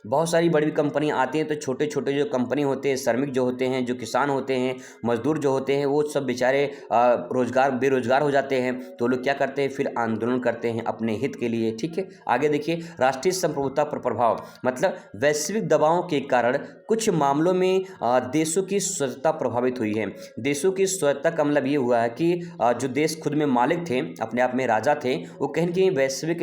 Speaker 1: बहुत सारी बड़ी कंपनियां आती हैं तो छोटे छोटे जो कंपनी होते हैं, श्रमिक जो होते हैं, जो किसान होते हैं, मजदूर जो होते हैं, वो सब बेचारे बेरोजगार हो जाते हैं। तो लोग क्या करते हैं, फिर आंदोलन करते हैं अपने हित के लिए, ठीक है। आगे देखिए राष्ट्रीय संप्रभुता पर प्रभाव, मतलब वैश्विक दबावों के कारण कुछ मामलों में देशों की स्वतंत्रता प्रभावित हुई है। देशों की स्वतंत्रता का मतलब ये हुआ है कि जो देश खुद में मालिक थे, अपने आप में राजा थे, वो कहीं न कहीं वैश्विक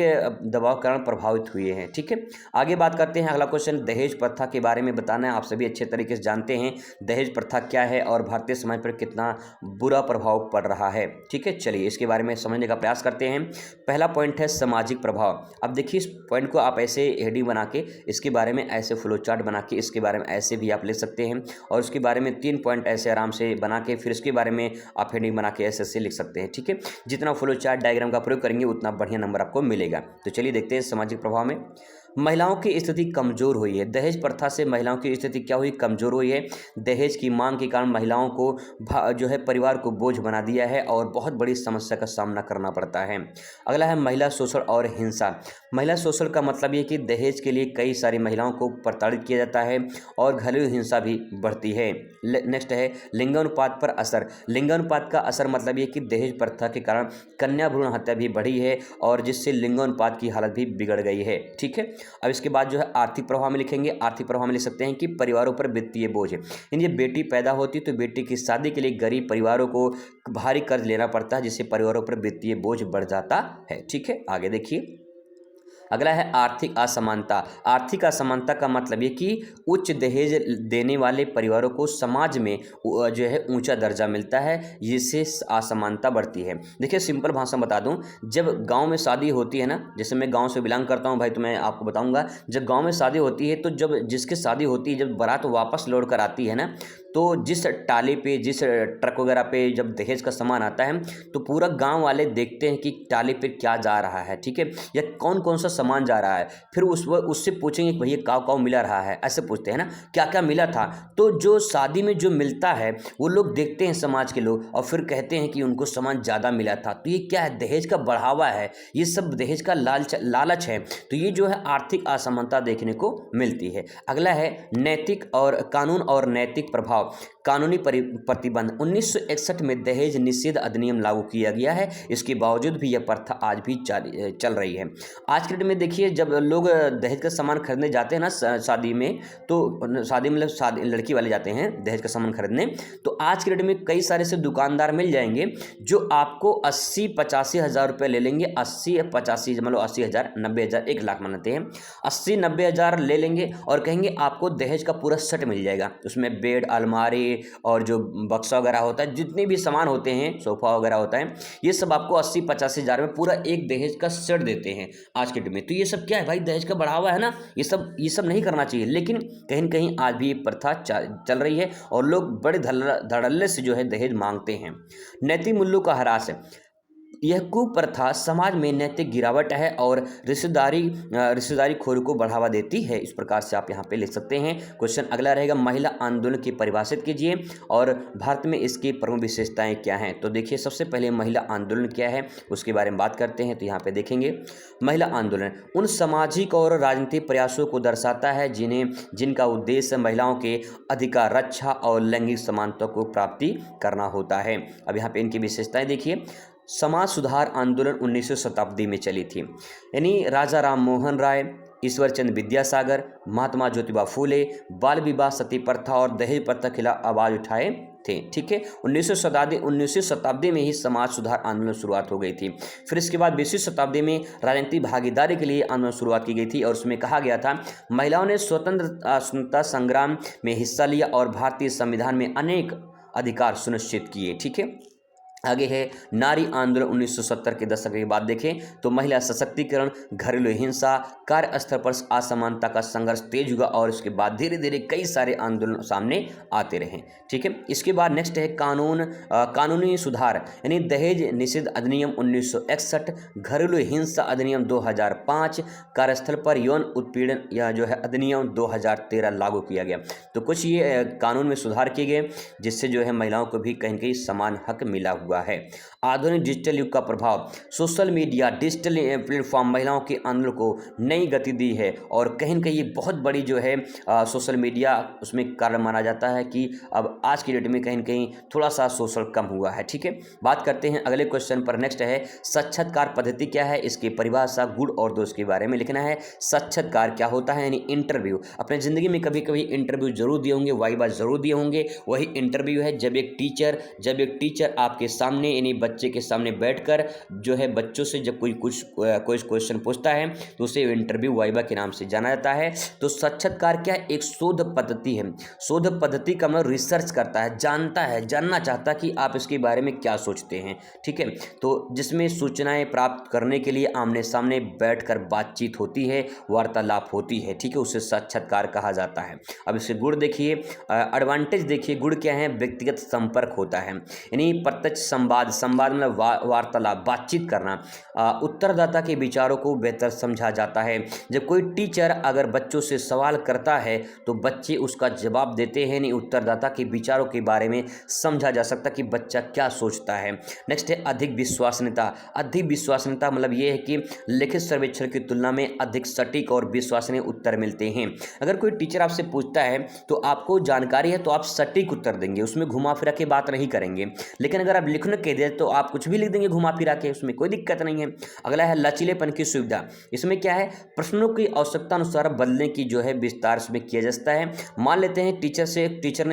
Speaker 1: दबाव के कारण प्रभावित हुए हैं, ठीक है। आगे बात करते हैं, अगला क्वेश्चन दहेज प्रथा के बारे में बताना है। आप सभी अच्छे तरीके से जानते हैं दहेज प्रथा क्या है और भारतीय समाज पर कितना बुरा प्रभाव पड़ रहा है, ठीक है। चलिए इसके बारे में समझने का प्रयास करते हैं। पहला पॉइंट है सामाजिक प्रभाव। अब देखिए इस पॉइंट को आप ऐसे हेडिंग बना के, इसके बारे में ऐसे फ्लो चार्ट बना के, इसके बारे में ऐसे भी आप लिख सकते हैं और उसके बारे में 3 पॉइंट ऐसे आराम से बना के फिर इसके बारे में आप हेडिंग बना के ऐसे लिख सकते हैं, ठीक है। जितना फ्लो चार्ट डायग्राम का प्रयोग करेंगे उतना बढ़िया नंबर आपको मिलेगा। तो चलिए देखते हैं सामाजिक प्रभाव में महिलाओं की स्थिति कमजोर हुई है। दहेज प्रथा से महिलाओं की स्थिति क्या हुई, कमजोर हुई है। दहेज की मांग के कारण महिलाओं को जो है परिवार को बोझ बना दिया है और बहुत बड़ी समस्या का सामना करना पड़ता है। अगला है महिला शोषण और हिंसा। महिला शोषण का मतलब ये कि दहेज के लिए कई सारी महिलाओं को प्रताड़ित किया जाता है और घरेलू हिंसा भी बढ़ती है। नेक्स्ट है लिंगानुपात पर असर। लिंगानुपात का असर मतलब ये कि दहेज प्रथा के कारण कन्या भ्रूण हत्या भी बढ़ी है और जिससे लिंगानुपात की हालत भी बिगड़ गई है, ठीक है। अब इसके बाद जो है आर्थिक प्रभाव में लिखेंगे। आर्थिक प्रभाव में लिख सकते हैं कि परिवारों पर वित्तीय बोझ है। यानी बेटी पैदा होती तो बेटी की शादी के लिए गरीब परिवारों को भारी कर्ज लेना पड़ता है, जिससे परिवारों पर वित्तीय बोझ बढ़ जाता है, ठीक है। आगे देखिए अगला है आर्थिक असमानता। आर्थिक असमानता का मतलब ये कि उच्च दहेज देने वाले परिवारों को समाज में जो है ऊंचा दर्जा मिलता है, जिससे असमानता बढ़ती है। देखिए सिंपल भाषा में बता दूं, जब गांव में शादी होती है ना, जैसे मैं गांव से बिलोंग करता हूं भाई, तो मैं आपको बताऊंगा, जब गांव में शादी होती है तो जब जिसकी शादी होती है, जब बारात वापस लौट कर आती है ना, तो जिस टाली पे, जिस ट्रक वगैरह पे जब दहेज का सामान आता है तो पूरा गांव वाले देखते हैं कि टाली पे क्या जा रहा है, ठीक है, या कौन कौन सा सामान जा रहा है। फिर उससे पूछेंगे कि भैया काव काव मिला रहा है, ऐसे पूछते हैं ना, क्या क्या मिला था। तो जो शादी में जो मिलता है वो लोग देखते हैं समाज के लोग और फिर कहते हैं कि उनको सामान ज़्यादा मिला था। तो ये क्या है, दहेज का बढ़ावा है, ये सब दहेज का लालच है। तो ये जो है आर्थिक असमानता देखने को मिलती है। अगला है नैतिक और कानून और नैतिक प्रभाव। कानूनी प्रतिबंध 1961 में दहेज निषेध अधिनियम लागू किया गया है। इसके बावजूद भी यह प्रथा आज भी चल रही है। आज के डेट में देखिए, जब लोग दहेज का सामान खरीदने जाते हैं ना शादी में, तो शादी मतलब शादी लड़की वाले जाते हैं दहेज का सामान खरीदने, तो आज के डेट में कई सारे से दुकानदार मिल जाएंगे जो आपको 80-85 हज़ार रुपये ले लेंगे। 80-85 मतलब 80,000, 90,000, 1 लाख मानते हैं, 80-90 हज़ार ले लेंगे और कहेंगे आपको दहेज का पूरा सेट मिल जाएगा। उसमें बेड, अलमारी और जो बक्सा वगैरह होता है, जितने भी सामान होते हैं, सोफा वगैरह होता है, ये सब आपको 80-85 हज़ार में पूरा एक दहेज का सेट देते हैं आज के डेट में। तो ये सब क्या है भाई, दहेज का बढ़ावा है ना। ये सब नहीं करना चाहिए, लेकिन कहीं न कहीं आज भी ये प्रथा चल रही है और लोग बड़े धड़ल्ले से जो है दहेज मांगते हैं। नैतिक मूल्यों का ह्रास है। यह कुप्रथा समाज में नैतिक गिरावट है और रिश्तेदारी खोरी को बढ़ावा देती है। इस प्रकार से आप यहाँ पे लिख सकते हैं। क्वेश्चन अगला रहेगा, महिला आंदोलन की परिभाषित कीजिए और भारत में इसकी प्रमुख विशेषताएं क्या हैं। तो देखिए, सबसे पहले महिला आंदोलन क्या है उसके बारे में बात करते हैं। तो यहाँ पे देखेंगे, महिला आंदोलन उन सामाजिक और राजनीतिक प्रयासों को दर्शाता है जिनका उद्देश्य महिलाओं के अधिकार, रक्षा और लैंगिक समानता को प्राप्ति करना होता है। अब यहाँ पे इनकी विशेषताएं देखिए। समाज सुधार आंदोलन 19वीं शताब्दी में चली थी, यानी राजा राम मोहन राय, ईश्वर चंद्र विद्यासागर, महात्मा ज्योतिबा फूले बाल विवाह, सती प्रथा और दहेज प्रथा के खिलाफ आवाज उठाए थे। ठीक है, 19वीं शताब्दी में ही समाज सुधार आंदोलन शुरुआत हो गई थी। फिर इसके बाद 20वीं शताब्दी में राजनीतिक भागीदारी के लिए आंदोलन शुरुआत की गई थी और उसमें कहा गया था महिलाओं ने स्वतंत्रता संग्राम में हिस्सा लिया और भारतीय संविधान में अनेक अधिकार सुनिश्चित किए। ठीक है, आगे है नारी आंदोलन 1970 के दशक के बाद देखें तो महिला सशक्तिकरण, घरेलू हिंसा, कार्यस्थल पर असमानता का संघर्ष तेज हुआ और इसके बाद धीरे धीरे कई सारे आंदोलन सामने आते रहे। ठीक है, इसके बाद नेक्स्ट है कानूनी सुधार, यानी दहेज निषेध अधिनियम 1961, घरेलू हिंसा अधिनियम 2005, कार्यस्थल पर यौन उत्पीड़न या जो है अधिनियम 2013 लागू किया गया। तो कुछ ये कानून में सुधार किए गए जिससे जो है महिलाओं को भी कहीं कहीं समान हक मिला हुआ है। आधुनिक डिजिटल युग का प्रभाव, सोशल मीडिया, डिजिटल प्लेटफॉर्म महिलाओं के आंदोलन को नई गति दी है और कहीं न कहीं ये बहुत बड़ी जो है सोशल मीडिया उसमें कारण माना जाता है कि अब आज की डेट में कहीं न कहीं थोड़ा सा सोशल कम हुआ है। ठीक है, बात करते हैं अगले क्वेश्चन पर। नेक्स्ट है साक्षात्कार पद्धति क्या है, इसकी परिभाषा, गुण और दोष के बारे में लिखना है। साक्षात्कार क्या होता है, यानी इंटरव्यू। अपने ज़िंदगी में कभी कभी इंटरव्यू जरूर दिए होंगे, वाइवा जरूर दिए होंगे। वही इंटरव्यू है जब एक टीचर आपके सामने यानी बच्चे के सामने बैठकर जो है बच्चों से जब कोई क्वेश्चन पूछता है तो उसे इंटरव्यू वाइवा के नाम से जाना जाता है। तो साक्षात्कार क्या है, एक शोध पद्धति है। शोध पद्धति का मतलब रिसर्च करता है, जानना चाहता कि आप इसके बारे में क्या सोचते हैं। ठीक है, तो जिसमें सूचनाएं प्राप्त करने के लिए आमने सामने बैठकर बातचीत होती है, वार्तालाप होती है। ठीक है, उसे साक्षात्कार कहा जाता है। अब इसके गुण देखिए, एडवांटेज देखिए, गुण क्या है, व्यक्तिगत संपर्क होता है, यानी प्रत्यक्ष संवाद मतलब वार्तालाप, बातचीत करना। उत्तरदाता के विचारों को बेहतर समझा जाता है। जब कोई टीचर अगर बच्चों से सवाल करता है तो बच्चे उसका जवाब देते हैं, नहीं उत्तरदाता के विचारों के बारे में समझा जा सकता कि बच्चा क्या सोचता है। नेक्स्ट है अधिक विश्वसनीयता मतलब ये है कि लिखित सर्वेक्षण की तुलना में अधिक सटीक और विश्वसनीय उत्तर मिलते हैं। अगर कोई टीचर आपसे पूछता है तो आपको जानकारी है तो आप सटीक उत्तर देंगे, उसमें घुमा फिरा के बात नहीं करेंगे। लेकिन अगर आप लिखने के दे तो आप कुछ भी लिख देंगे घुमा फिरा के, उसमें कोई दिक्कत नहीं है। अगला है लचीलेपन की सुविधा। इसमें क्या है, प्रश्नों की आवश्यकता अनुसार बदलने की जो है विस्तार में किया जाता है। मान लेते हैं टीचर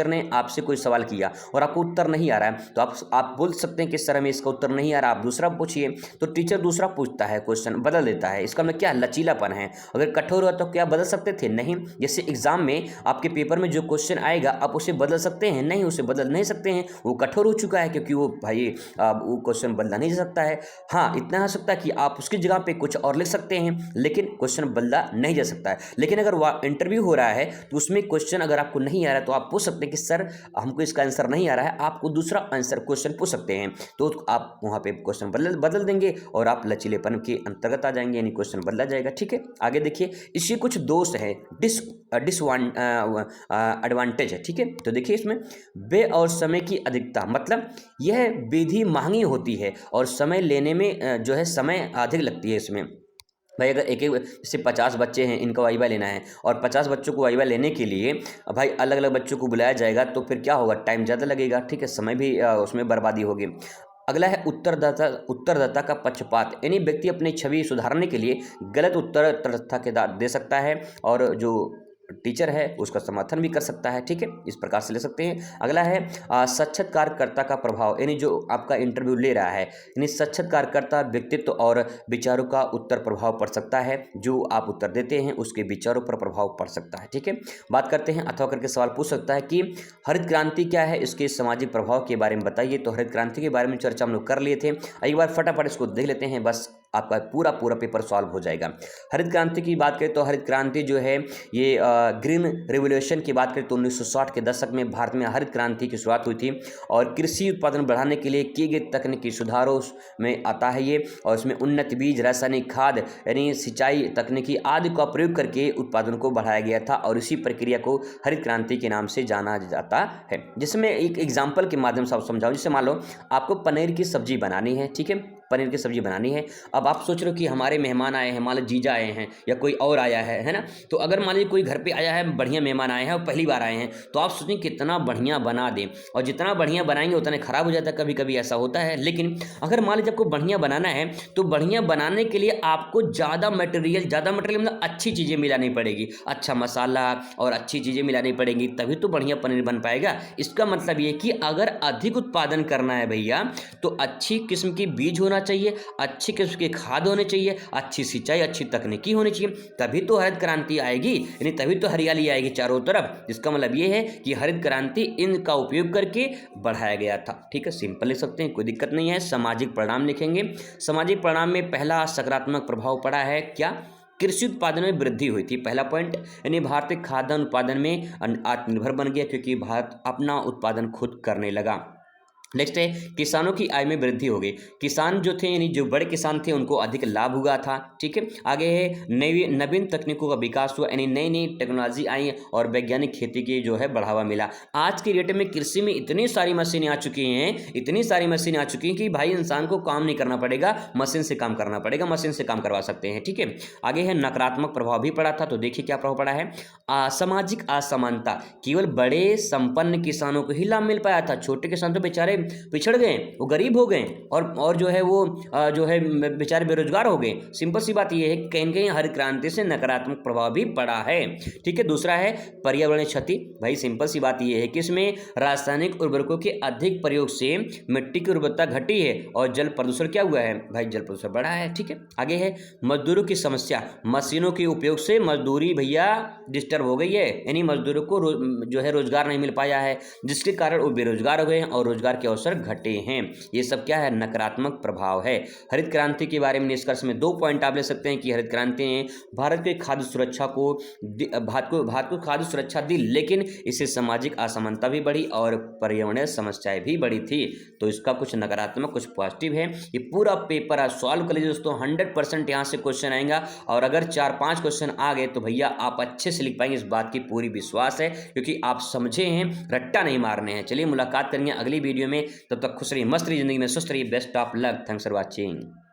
Speaker 1: ने आपसे कोई सवाल किया और आपको उत्तर नहीं आ रहा है तो आप बोल सकते हैं कि सर हमें इसका उत्तर नहीं आ रहा, आप दूसरा पूछिए। तो टीचर दूसरा पूछता है, क्वेश्चन बदल देता है। इसका मतलब क्या, लचीलापन है। अगर कठोर हुआ तो क्या बदल सकते थे, नहीं। जैसे एग्जाम में आपके पेपर में जो क्वेश्चन आएगा आप उसे बदल सकते हैं, नहीं, उसे बदल नहीं सकते हैं, वो कठोर हो चुका है क्योंकि वो भाई वो क्वेश्चन बदला नहीं जा सकता है। हाँ, इतना हो सकता है कि आप उसकी जगह पे कुछ और लिख सकते हैं लेकिन क्वेश्चन बदला नहीं जा सकता है। लेकिन अगर इंटरव्यू हो रहा है तो उसमें क्वेश्चन अगर आपको नहीं आ रहा है तो आप पूछ सकते हैं कि सर हमको इसका आंसर नहीं आ रहा है, आपको दूसरा आंसर क्वेश्चन पूछ सकते हैं। तो आप वहाँ पे क्वेश्चन बदल देंगे और आप लचीलेपन के अंतर्गत आ जाएंगे, यानी क्वेश्चन बदला जाएगा। ठीक है, आगे देखिए, इसके कुछ दोष है, एडवांटेज है। ठीक है, तो देखिए इसमें व्यय और समय की अधिकता, मतलब यह विधि महंगी होती है और समय लेने में जो है समय अधिक लगती है इसमें। भाई अगर एक एक जैसे 50 बच्चे हैं, इनको वाइवा लेना है और 50 बच्चों को वाइवा लेने के लिए भाई अलग अलग बच्चों को बुलाया जाएगा, तो फिर क्या होगा, टाइम ज़्यादा लगेगा, ठीक है, समय भी उसमें बर्बादी होगी। अगला है उत्तरदाता का पक्षपात, यानी व्यक्ति अपनी छवि सुधारने के लिए गलत उत्तर तटस्थता के दे सकता है और जो टीचर है उसका समर्थन भी कर सकता है, ठीक है, इस प्रकार से ले सकते हैं। अगला है साक्षात्कारकर्ता का प्रभाव, यानी जो आपका इंटरव्यू ले रहा है, यानी साक्षात्कारकर्ता व्यक्तित्व और विचारों का उत्तर प्रभाव पड़ सकता है, जो आप उत्तर देते हैं उसके विचारों पर प्रभाव पड़ सकता है, ठीक है। बात करते हैं, अथवा करके सवाल पूछ सकता है कि हरित क्रांति क्या है, इसके सामाजिक प्रभाव के बारे में बताइए। तो हरित क्रांति के बारे में चर्चा हम लोग कर लिए थे, एक बार फटाफट इसको देख लेते हैं, बस आपका पूरा पेपर सॉल्व हो जाएगा। हरित क्रांति की बात करें तो हरित क्रांति जो है ये ग्रीन रिवोल्यूशन की बात करें तो 1960 के दशक में भारत में हरित क्रांति की शुरुआत हुई थी और कृषि उत्पादन बढ़ाने के लिए किए गए तकनीकी सुधारों में आता है ये, और इसमें उन्नत बीज, रासायनिक खाद यानी सिंचाई तकनीकी आदि का प्रयोग करके उत्पादन को बढ़ाया गया था और इसी प्रक्रिया को हरित क्रांति के नाम से जाना जाता है। जिसमें एक एग्जाम्पल के माध्यम से आप समझाऊं, जैसे मान लो आपको पनीर की सब्जी बनानी है, ठीक है, पनीर की सब्जी बनानी है। अब आप सोच रहे हो कि हमारे मेहमान आए हैं, मान लो जीजा आए हैं या कोई और आया है ना, तो अगर मान लीजिए कोई घर पे आया है, बढ़िया मेहमान आए हैं और पहली बार आए हैं, तो आप सोचें कितना बढ़िया बना दें, और जितना बढ़िया बनाएंगे उतना खराब हो जाता है, कभी कभी ऐसा होता है। लेकिन अगर मान लीजिए आपको बढ़िया बनाना है तो बढ़िया बनाने के लिए आपको ज़्यादा मटेरियल मतलब अच्छी चीज़ें मिलानी पड़ेगी, अच्छा मसाला और अच्छी चीज़ें मिलानी पड़ेंगी, तभी तो बढ़िया पनीर बन पाएगा। इसका मतलब ये कि अगर अधिक उत्पादन करना है भैया तो अच्छी किस्म की बीज होना चाहिए, अच्छी किस्म के खाद होने चाहिए, अच्छी सिंचाई, अच्छी तकनीकी होनी चाहिए, तभी तो हरित क्रांति आएगी, यानी तभी तो हरियाली आएगी चारों तरफ। इसका मतलब ये है कि हरित क्रांति इनका उपयोग करके बढ़ाया गया था, ठीक है, सिंपल लिख सकते हैं, कोई दिक्कत नहीं है। सामाजिक परिणाम लिखेंगे। सामाजिक परिणाम में पहला सकारात्मक प्रभाव पड़ा है क्या, कृषि उत्पादन में वृद्धि हुई थी, पहला पॉइंट, यानी भारतीय खाद्यान्न उत्पादन में आत्मनिर्भर बन गया क्योंकि भारत अपना उत्पादन खुद करने लगा। नेक्स्ट है किसानों की आय में वृद्धि हो गई, किसान जो थे यानी जो बड़े किसान थे उनको अधिक लाभ हुआ था, ठीक है। आगे है नवीन तकनीकों का विकास हुआ, यानी नई नई टेक्नोलॉजी आई और वैज्ञानिक खेती की जो है बढ़ावा मिला। आज के डेट में कृषि में इतनी सारी मशीनें आ चुकी हैं, इतनी सारी मशीनें आ चुकी हैं कि भाई इंसान को काम नहीं करना पड़ेगा, मशीन से काम करना पड़ेगा, मशीन से काम करवा सकते हैं, ठीक है। आगे है नकारात्मक प्रभाव भी पड़ा था, तो देखिए क्या प्रभाव पड़ा है, सामाजिक असमानता, केवल बड़े संपन्न किसानों को ही लाभ मिल पाया था, छोटे किसान तो बेचारे पिछड़ गए, वो गरीब हो गए और जो है वो जो है बेचारे बेरोजगार हो गए। सिंपल सी बात ये है कि कहीं न कहीं हरित क्रांति से नकारात्मक प्रभाव भी पड़ा है, ठीक है। दूसरा है पर्यावरण क्षति, भाई सिंपल सी बात ये है कि इसमें रासायनिक उर्वरकों के अधिक प्रयोग से मिट्टी की उर्वरता घटी है और जल प्रदूषण क्या हुआ है, भाई जल प्रदूषण बढ़ा है, ठीक है। आगे है मजदूरों की समस्या, मशीनों के उपयोग से मजदूरी भैया डिस्टर्ब हो गई है, यानी मजदूरों को जो है रोजगार नहीं मिल पाया है, जिसके कारण वो बेरोजगार हो गए हैं और रोजगार के अवसर घटे हैं। ये सब क्या है, नकारात्मक प्रभाव है। हरित क्रांति के बारे में निष्कर्ष में 2 पॉइंट आप ले सकते हैं कि हरित क्रांति ने भारत के खाद्य सुरक्षा को भारत को खाद्य सुरक्षा दी, लेकिन इससे सामाजिक असमानता भी बढ़ी और पर्यावरणीय समस्याएं भी बढ़ी थी। तो इसका कुछ नकारात्मक कुछ पॉजिटिव है। ये पूरा पेपर आप सॉल्व कर लीजिए दोस्तों, 100% यहाँ से क्वेश्चन आएगा और अगर 4-5 क्वेश्चन आ गए तो भैया आप अच्छे से लिख पाएंगे, इस बात की पूरी विश्वास है, क्योंकि आप समझे हैं, रट्टा नहीं मारने हैं। चलिए मुलाकात करेंगे अगली वीडियो में, तब तक खुश रहिए, मस्त रहिए, जिंदगी में सुस्त रहिए, best of luck, thanks for watching.